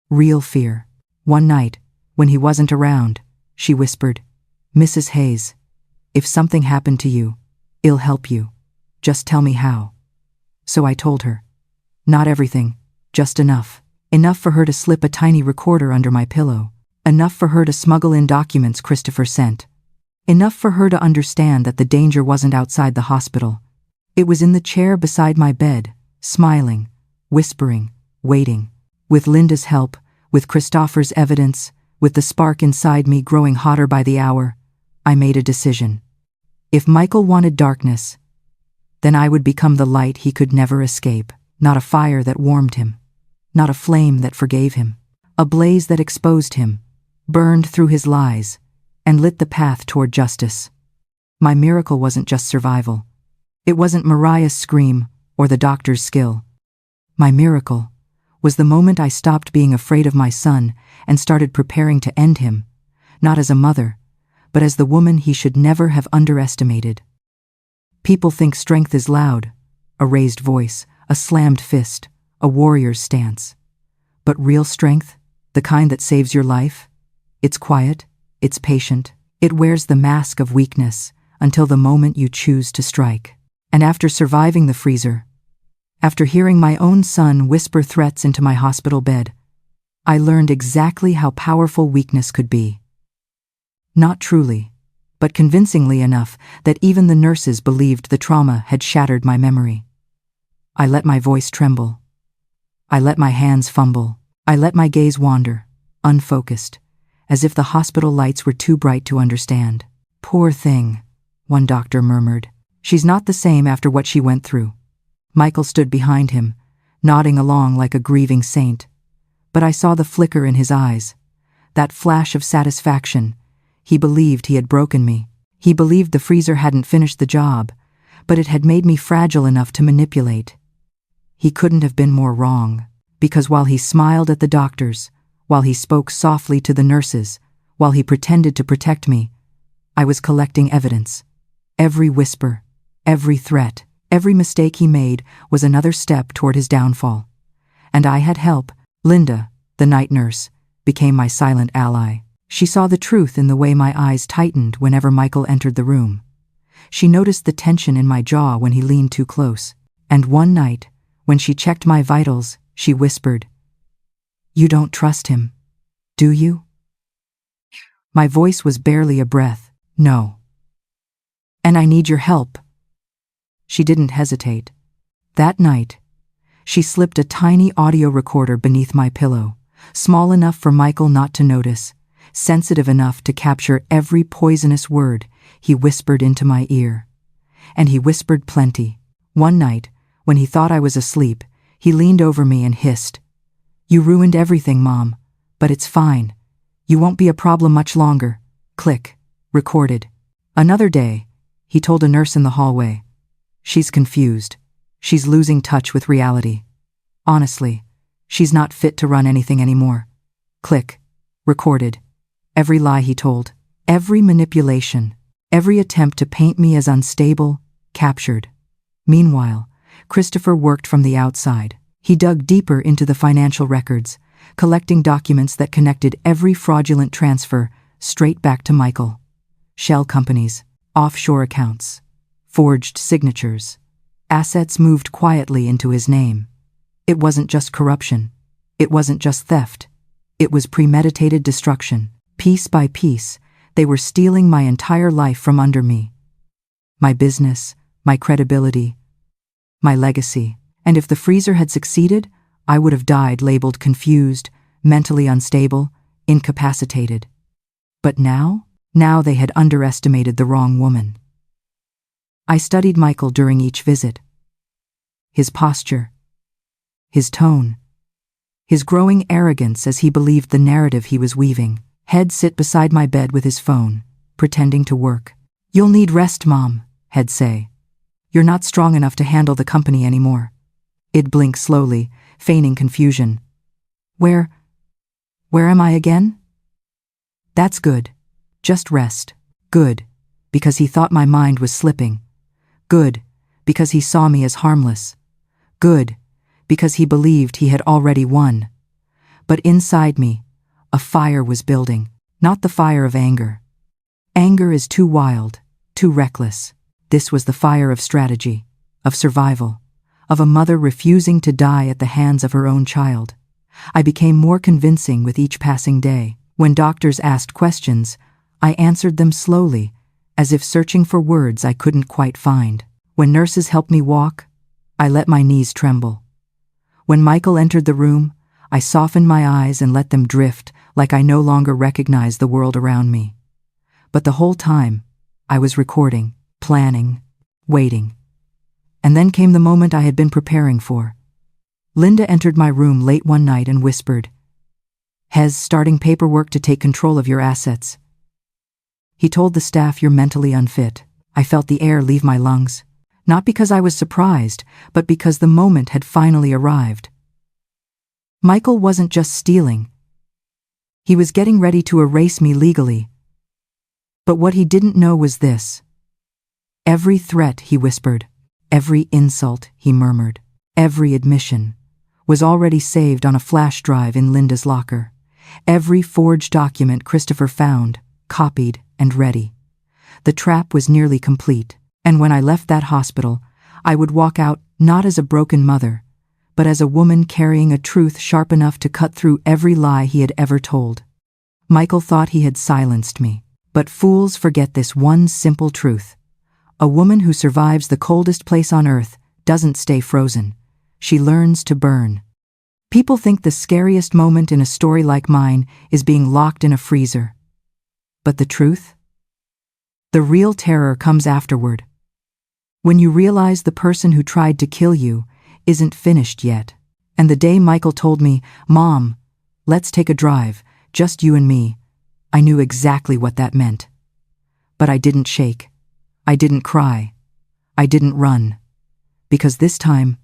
Real fear. One night, when he wasn't around, she whispered, Mrs. Hayes, if something happened to you, I'll help you. Just tell me how. So I told her. Not everything, just enough. Enough for her to slip a tiny recorder under my pillow. Enough for her to smuggle in documents Christopher sent. Enough for her to understand that the danger wasn't outside the hospital. It was in the chair beside my bed, smiling, whispering, waiting. With Linda's help, with Christopher's evidence, with the spark inside me growing hotter by the hour, I made a decision. If Michael wanted darkness, then I would become the light he could never escape. Not a fire that warmed him. Not a flame that forgave him. A blaze that exposed him, burned through his lies, and lit the path toward justice. My miracle wasn't just survival. It wasn't Mariah's scream or the doctor's skill. My miracle was the moment I stopped being afraid of my son and started preparing to end him, not as a mother, but as the woman he should never have underestimated. People think strength is loud, a raised voice, a slammed fist, a warrior's stance. But real strength, the kind that saves your life, it's quiet, it's patient, it wears the mask of weakness until the moment you choose to strike. And after surviving the freezer, after hearing my own son whisper threats into my hospital bed, I learned exactly how powerful weakness could be. Not truly, but convincingly enough that even the nurses believed the trauma had shattered my memory. I let my voice tremble. I let my hands fumble. I let my gaze wander, unfocused, as if the hospital lights were too bright to understand. Poor thing, one doctor murmured. She's not the same after what she went through. Michael stood behind him, nodding along like a grieving saint. But I saw the flicker in his eyes, that flash of satisfaction. He believed he had broken me. He believed the freezer hadn't finished the job, but it had made me fragile enough to manipulate. He couldn't have been more wrong, because while he smiled at the doctors, while he spoke softly to the nurses, while he pretended to protect me, I was collecting evidence. Every whisper, every threat, every mistake he made was another step toward his downfall. And I had help. Linda, the night nurse, became my silent ally. She saw the truth in the way my eyes tightened whenever Michael entered the room. She noticed the tension in my jaw when he leaned too close. And one night, when she checked my vitals, she whispered, "You don't trust him, do you?" My voice was barely a breath. "No. And I need your help." She didn't hesitate. That night, she slipped a tiny audio recorder beneath my pillow, small enough for Michael not to notice, sensitive enough to capture every poisonous word he whispered into my ear. And he whispered plenty. One night, when he thought I was asleep, he leaned over me and hissed, "You ruined everything, Mom, but it's fine. You won't be a problem much longer." Click. Recorded. Another day, he told a nurse in the hallway, "She's confused. She's losing touch with reality. Honestly, she's not fit to run anything anymore." Click. Recorded. Every lie he told, every manipulation, every attempt to paint me as unstable, captured. Meanwhile, Christopher worked from the outside. He dug deeper into the financial records, collecting documents that connected every fraudulent transfer straight back to Michael. Shell companies, offshore accounts, forged signatures. Assets moved quietly into his name. It wasn't just corruption. It wasn't just theft. It was premeditated destruction. Piece by piece, they were stealing my entire life from under me. My business, my credibility, my legacy. And if the freezer had succeeded, I would have died labeled confused, mentally unstable, incapacitated. But now they had underestimated the wrong woman. I studied Michael during each visit. His posture, his tone, his growing arrogance as he believed the narrative he was weaving. He'd sit beside my bed with his phone, pretending to work. "You'll need rest, Mom," he'd say. "You're not strong enough to handle the company anymore." I'd blink slowly, feigning confusion. Where am I again?" "That's good. Just rest." Good, because he thought my mind was slipping. Good, because he saw me as harmless. Good, because he believed he had already won. But inside me, a fire was building, not the fire of anger. Anger is too wild, too reckless. This was the fire of strategy, of survival, of a mother refusing to die at the hands of her own child. I became more convincing with each passing day. When doctors asked questions, I answered them slowly, as if searching for words I couldn't quite find. When nurses helped me walk, I let my knees tremble. When Michael entered the room, I softened my eyes and let them drift like I no longer recognized the world around me. But the whole time, I was recording, planning, waiting. And then came the moment I had been preparing for. Linda entered my room late one night and whispered, "Hez starting paperwork to take control of your assets. He told the staff you're mentally unfit." I felt the air leave my lungs, not because I was surprised, but because the moment had finally arrived. Michael wasn't just stealing. He was getting ready to erase me legally. But what he didn't know was this. Every threat, he whispered, every insult, he murmured, every admission, was already saved on a flash drive in Linda's locker. Every forged document Christopher found, copied, and ready. The trap was nearly complete, and when I left that hospital, I would walk out not as a broken mother, but as a woman carrying a truth sharp enough to cut through every lie he had ever told. Michael thought he had silenced me, but fools forget this one simple truth. A woman who survives the coldest place on earth doesn't stay frozen. She learns to burn. People think the scariest moment in a story like mine is being locked in a freezer. But the truth? The real terror comes afterward. When you realize the person who tried to kill you isn't finished yet. And the day Michael told me, "Mom, let's take a drive, just you and me," I knew exactly what that meant. But I didn't shake. I didn't cry. I didn't run. Because this time,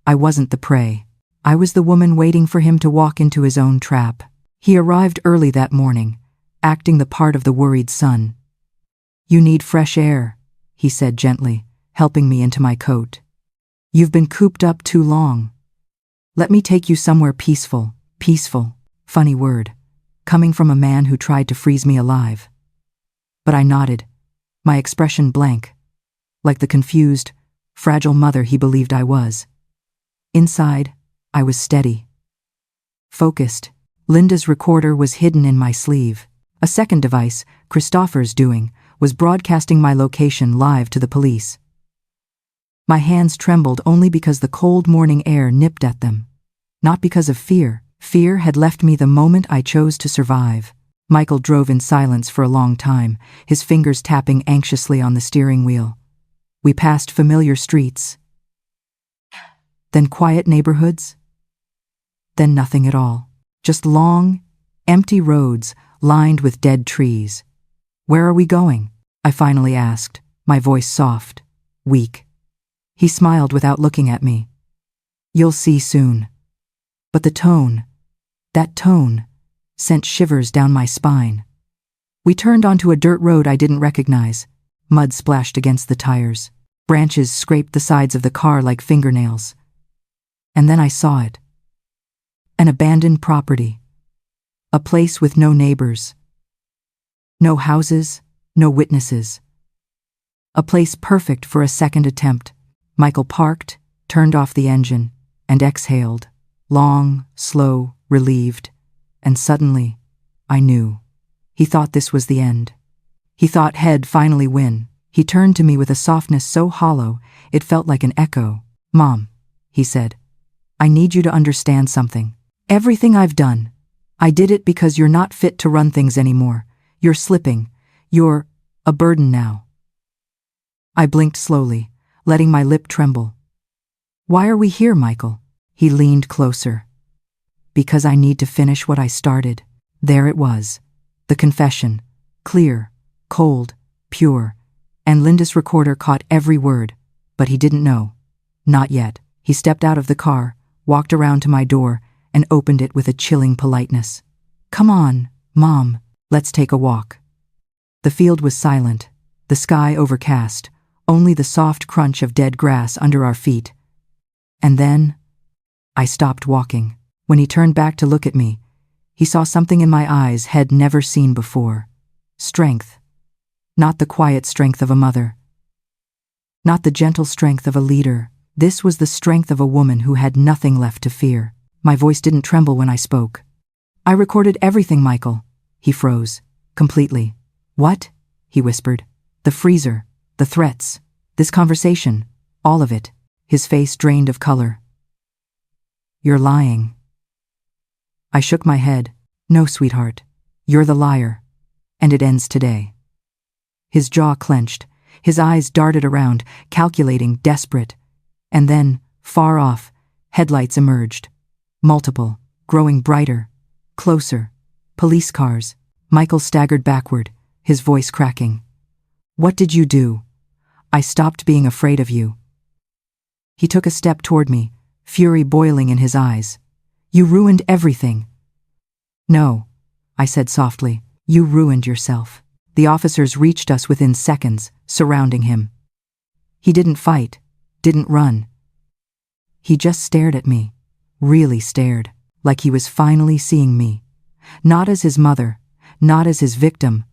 I wasn't the prey. I was the woman waiting for him to walk into his own trap. He arrived early that morning, acting the part of the worried son. "You need fresh air," he said gently, helping me into my coat. "You've been cooped up too long. Let me take you somewhere peaceful." Peaceful. Funny word, coming from a man who tried to freeze me alive. But I nodded, my expression blank, like the confused, fragile mother he believed I was. Inside, I was steady. Focused. Linda's recorder was hidden in my sleeve. A second device, Christopher's doing, was broadcasting my location live to the police. My hands trembled only because the cold morning air nipped at them. Not because of fear. Fear had left me the moment I chose to survive. Michael drove in silence for a long time, his fingers tapping anxiously on the steering wheel. We passed familiar streets. Then quiet neighborhoods. Then nothing at all. Just long, empty roads lined with dead trees. "Where are we going?" I finally asked, my voice soft, weak. He smiled without looking at me. "You'll see soon." But the tone, that tone, sent shivers down my spine. We turned onto a dirt road I didn't recognize. Mud splashed against the tires. Branches scraped the sides of the car like fingernails. And then I saw it. An abandoned property. A place with no neighbors. No houses, no witnesses. A place perfect for a second attempt. Michael parked, turned off the engine, and exhaled. Long, slow, relieved. And suddenly, I knew. He thought this was the end. He thought he'd finally win. He turned to me with a softness so hollow, it felt like an echo. "Mom," he said, "I need you to understand something. Everything I've done, I did it because you're not fit to run things anymore. You're slipping. You're a burden now." I blinked slowly, letting my lip tremble. "Why are we here, Michael?" He leaned closer. "Because I need to finish what I started." There it was. The confession. Clear, cold, pure. And Linda's recorder caught every word. But he didn't know. Not yet. He stepped out of the car, walked around to my door, and opened it with a chilling politeness. "Come on, Mom, let's take a walk." The field was silent, the sky overcast, only the soft crunch of dead grass under our feet. And then, I stopped walking. When he turned back to look at me, he saw something in my eyes he'd never seen before. Strength. Not the quiet strength of a mother. Not the gentle strength of a leader. This was the strength of a woman who had nothing left to fear. My voice didn't tremble when I spoke. "I recorded everything, Michael." He froze. Completely. "What?" he whispered. "The freezer, the threats, this conversation, all of it." His face drained of color. "You're lying." I shook my head. "No, sweetheart. You're the liar. And it ends today." His jaw clenched. His eyes darted around, calculating, desperate. And then, far off, headlights emerged. Multiple, growing brighter, closer. Police cars. Michael staggered backward, his voice cracking. "What did you do?" "I stopped being afraid of you." He took a step toward me, fury boiling in his eyes. "You ruined everything." "No," I said softly. "You ruined yourself." The officers reached us within seconds, surrounding him. He didn't fight, didn't run. He just stared at me, really stared, like he was finally seeing me. Not as his mother, not as his victim,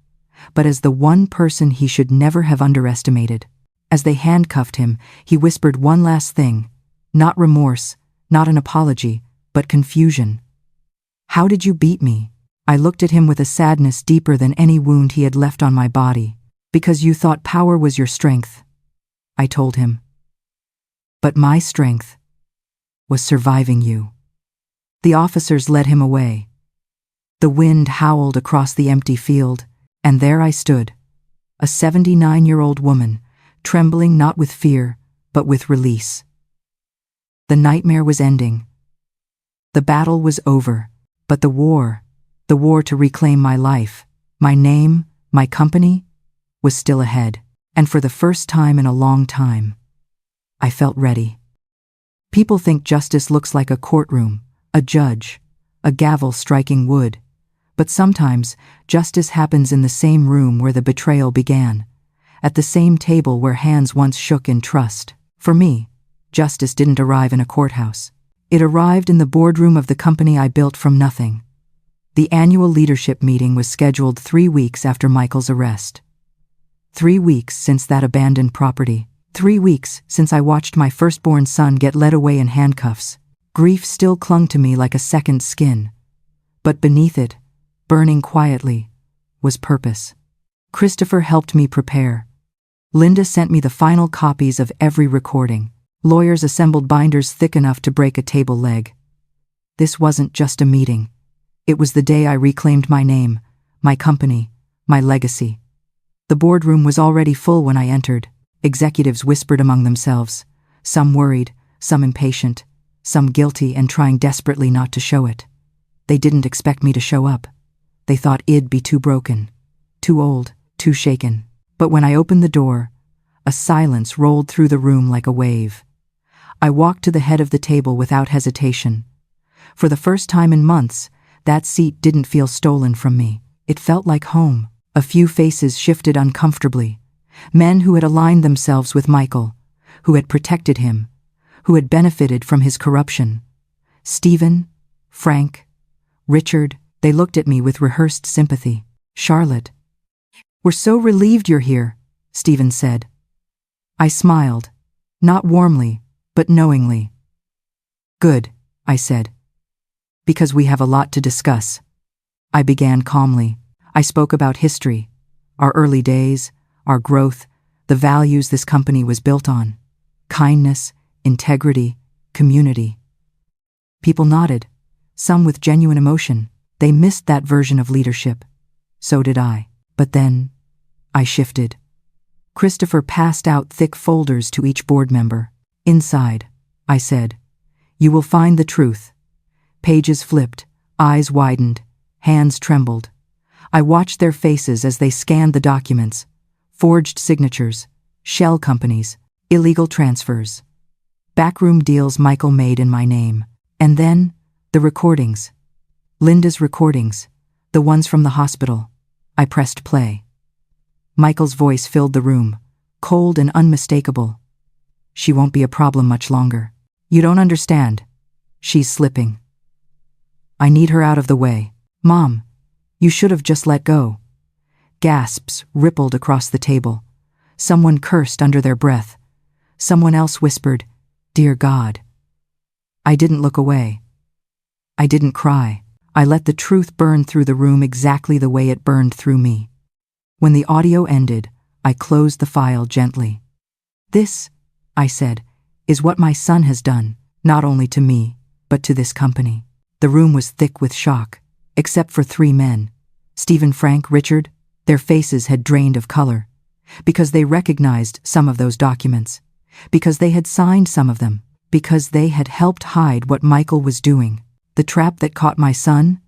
but as the one person he should never have underestimated. As they handcuffed him, he whispered one last thing. Not remorse, not an apology, but confusion. "How did you beat me?" I looked at him with a sadness deeper than any wound he had left on my body. "Because you thought power was your strength," I told him. "But my strength was surviving you." The officers led him away. The wind howled across the empty field, and there I stood, a 79-year-old woman, trembling not with fear, but with release. The nightmare was ending. The battle was over, but the war to reclaim my life, my name, my company, was still ahead. And for the first time in a long time, I felt ready. People think justice looks like a courtroom, a judge, a gavel striking wood. But sometimes, justice happens in the same room where the betrayal began, at the same table where hands once shook in trust. For me, justice didn't arrive in a courthouse. It arrived in the boardroom of the company I built from nothing. The annual leadership meeting was scheduled 3 weeks after Michael's arrest. 3 weeks since that abandoned property. 3 weeks since I watched my firstborn son get led away in handcuffs. Grief still clung to me like a second skin. But beneath it, burning quietly, was purpose. Christopher helped me prepare. Linda sent me the final copies of every recording. Lawyers assembled binders thick enough to break a table leg. This wasn't just a meeting. It was the day I reclaimed my name, my company, my legacy. The boardroom was already full when I entered. Executives whispered among themselves, some worried, some impatient, some guilty and trying desperately not to show it. They didn't expect me to show up. They thought it'd be too broken, too old, too shaken. But when I opened the door, a silence rolled through the room like a wave. I walked to the head of the table without hesitation. For the first time in months, that seat didn't feel stolen from me. It felt like home. A few faces shifted uncomfortably. Men who had aligned themselves with Michael, who had protected him, who had benefited from his corruption. Stephen, Frank, Richard, they looked at me with rehearsed sympathy. Charlotte. "We're so relieved you're here," Stephen said. I smiled, not warmly, but knowingly. "Good," I said. "Because we have a lot to discuss." I began calmly. I spoke about history, our early days, our growth, the values this company was built on. Kindness, integrity, community. People nodded, some with genuine emotion. They missed that version of leadership. So did I. But then, I shifted. Christopher passed out thick folders to each board member. "Inside," I said, "you will find the truth." Pages flipped, eyes widened, hands trembled. I watched their faces as they scanned the documents. Forged signatures, shell companies, illegal transfers, backroom deals Michael made in my name. And then, the recordings. Linda's recordings, the ones from the hospital. I pressed play. Michael's voice filled the room, cold and unmistakable. "She won't be a problem much longer. You don't understand. She's slipping. I need her out of the way. Mom, you should have just let go." Gasps rippled across the table. Someone cursed under their breath. Someone else whispered, "Dear God." I didn't look away. I didn't cry. I let the truth burn through the room exactly the way it burned through me. When the audio ended, I closed the file gently. "This," I said, "is what my son has done, not only to me, but to this company." The room was thick with shock, except for 3 men. Stephen, Frank, Richard. Their faces had drained of color, because they recognized some of those documents, because they had signed some of them, because they had helped hide what Michael was doing. The trap that caught my son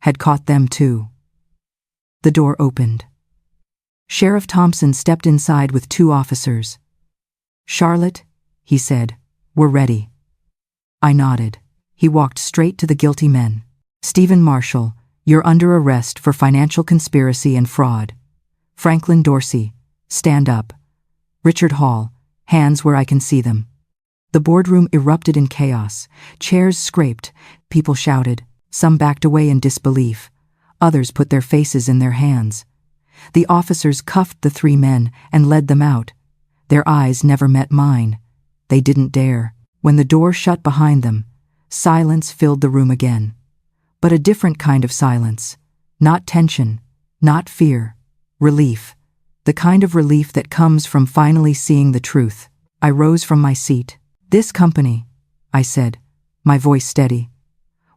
had caught them too. The door opened. Sheriff Thompson stepped inside with 2 officers. "Charlotte," he said, "we're ready." I nodded. He walked straight to the guilty men. "Stephen Marshall, you're under arrest for financial conspiracy and fraud. Franklin Dorsey, stand up. Richard Hall, hands where I can see them." The boardroom erupted in chaos. Chairs scraped, people shouted. Some backed away in disbelief. Others put their faces in their hands. The officers cuffed the 3 men and led them out. Their eyes never met mine. They didn't dare. When the door shut behind them, silence filled the room again. But a different kind of silence. Not tension, not fear. Relief. The kind of relief that comes from finally seeing the truth. I rose from my seat. "This company," I said, my voice steady,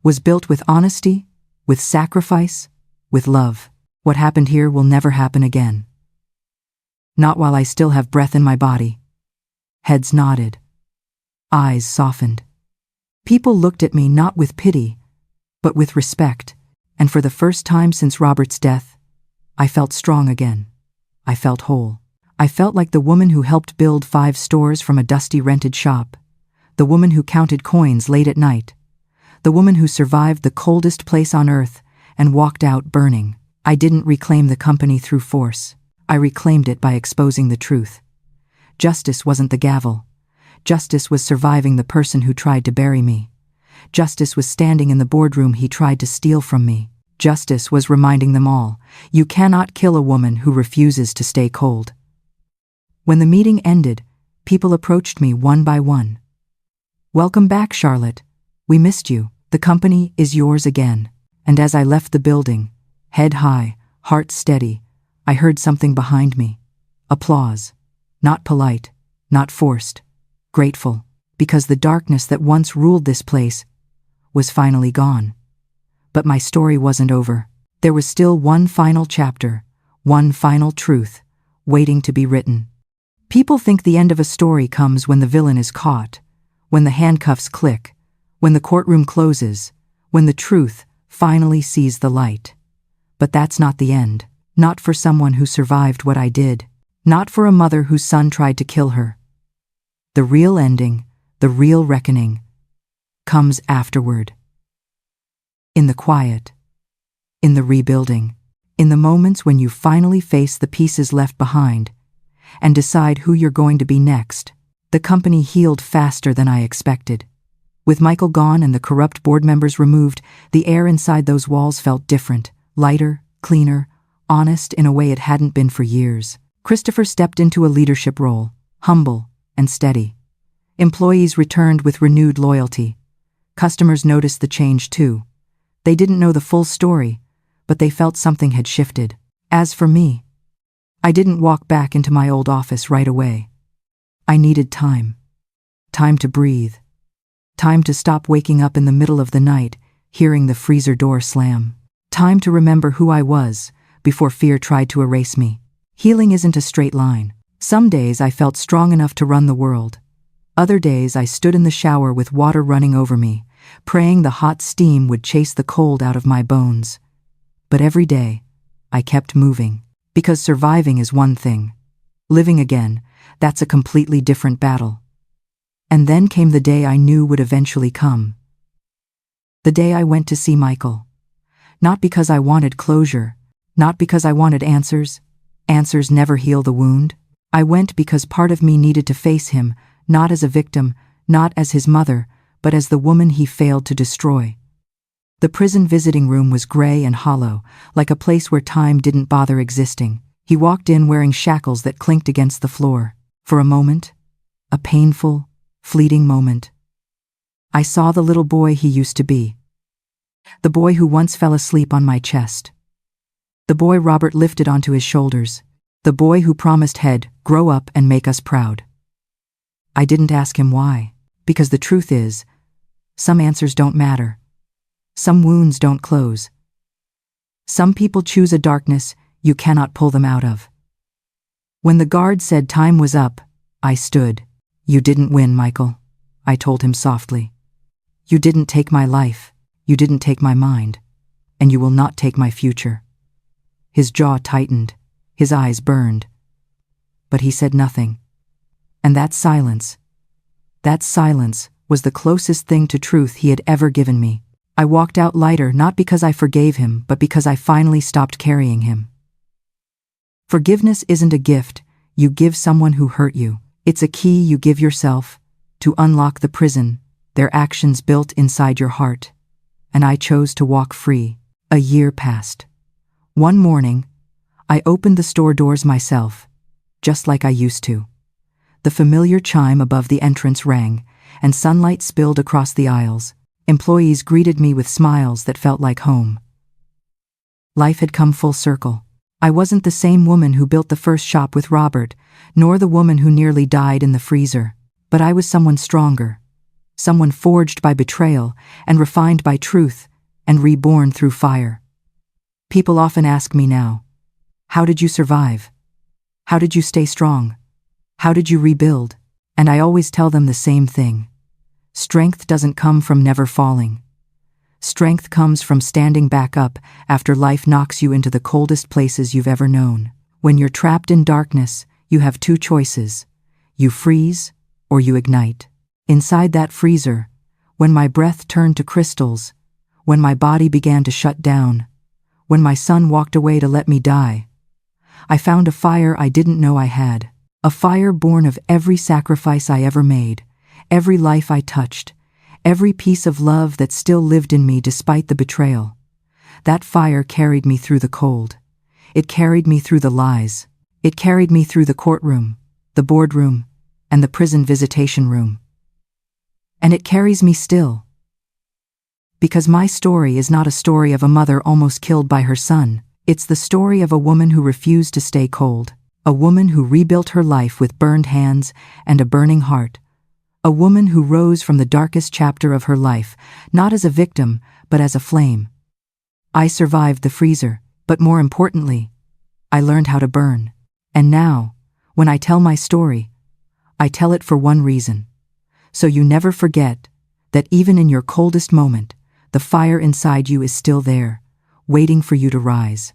"was built with honesty, with sacrifice, with love. What happened here will never happen again. Not while I still have breath in my body." Heads nodded. Eyes softened. People looked at me not with pity, but with respect, and for the first time since Robert's death, I felt strong again. I felt whole. I felt like the woman who helped build 5 stores from a dusty rented shop, the woman who counted coins late at night, the woman who survived the coldest place on earth and walked out burning. I didn't reclaim the company through force. I reclaimed it by exposing the truth. Justice wasn't the gavel. Justice was surviving the person who tried to bury me. Justice was standing in the boardroom he tried to steal from me. Justice was reminding them all, you cannot kill a woman who refuses to stay cold. When the meeting ended, people approached me one by one. Welcome back, Charlotte. We missed you. The company is yours again. And as I left the building, head high, heart steady, I heard something behind me. Applause. Not polite, not forced, grateful, because the darkness that once ruled this place was finally gone. But my story wasn't over. There was still one final chapter, one final truth, waiting to be written. People think the end of a story comes when the villain is caught, when the handcuffs click, when the courtroom closes, when the truth finally sees the light. But that's not the end. Not for someone who survived what I did. Not for a mother whose son tried to kill her. The real ending, the real reckoning, comes afterward. In the quiet, in the rebuilding, in the moments when you finally face the pieces left behind and decide who you're going to be next. The company healed faster than I expected. With Michael gone and the corrupt board members removed, the air inside those walls felt different, lighter, cleaner, honest in a way it hadn't been for years. Christopher stepped into a leadership role, humble and steady. Employees returned with renewed loyalty. Customers noticed the change too. They didn't know the full story, but they felt something had shifted. As for me, I didn't walk back into my old office right away. I needed time. Time to breathe. Time to stop waking up in the middle of the night, hearing the freezer door slam. Time to remember who I was before fear tried to erase me. Healing isn't a straight line. Some days I felt strong enough to run the world. Other days I stood in the shower with water running over me, praying the hot steam would chase the cold out of my bones. But every day, I kept moving. Because surviving is one thing. Living again, that's a completely different battle. And then came the day I knew would eventually come. The day I went to see Michael. Not because I wanted closure, not because I wanted answers. Answers never heal the wound. I went because part of me needed to face him, not as a victim, not as his mother, but as the woman he failed to destroy. The prison visiting room was gray and hollow, like a place where time didn't bother existing. He walked in wearing shackles that clinked against the floor. For a moment, a painful, fleeting moment, I saw the little boy he used to be. The boy who once fell asleep on my chest. The boy Robert lifted onto his shoulders. The boy who promised he'd grow up and make us proud. I didn't ask him why, because the truth is, some answers don't matter. Some wounds don't close. Some people choose a darkness you cannot pull them out of. When the guard said time was up, I stood. You didn't win, Michael, I told him softly. You didn't take my life, you didn't take my mind, and you will not take my future. His jaw tightened, his eyes burned. But he said nothing. And that silence was the closest thing to truth he had ever given me. I walked out lighter, not because I forgave him, but because I finally stopped carrying him. Forgiveness isn't a gift you give someone who hurt you. It's a key you give yourself to unlock the prison their actions built inside your heart. And I chose to walk free. A year passed. One morning, I opened the store doors myself, just like I used to. The familiar chime above the entrance rang, and sunlight spilled across the aisles. Employees greeted me with smiles that felt like home. Life had come full circle. I wasn't the same woman who built the first shop with Robert, nor the woman who nearly died in the freezer, but I was someone stronger, someone forged by betrayal and refined by truth and reborn through fire. People often ask me now, how did you survive? How did you stay strong? How did you rebuild? And I always tell them the same thing. Strength doesn't come from never falling. Strength comes from standing back up after life knocks you into the coldest places you've ever known. When you're trapped in darkness, you have two choices. You freeze or you ignite. Inside that freezer, when my breath turned to crystals, when my body began to shut down, when my son walked away to let me die, I found a fire I didn't know I had. A fire born of every sacrifice I ever made, every life I touched, every piece of love that still lived in me despite the betrayal. That fire carried me through the cold. It carried me through the lies. It carried me through the courtroom, the boardroom, and the prison visitation room. And it carries me still. Because my story is not a story of a mother almost killed by her son. It's the story of a woman who refused to stay cold, a woman who rebuilt her life with burned hands and a burning heart, a woman who rose from the darkest chapter of her life, not as a victim, but as a flame. I survived the freezer, but more importantly, I learned how to burn. And now, when I tell my story, I tell it for one reason. So you never forget that even in your coldest moment, the fire inside you is still there, waiting for you to rise.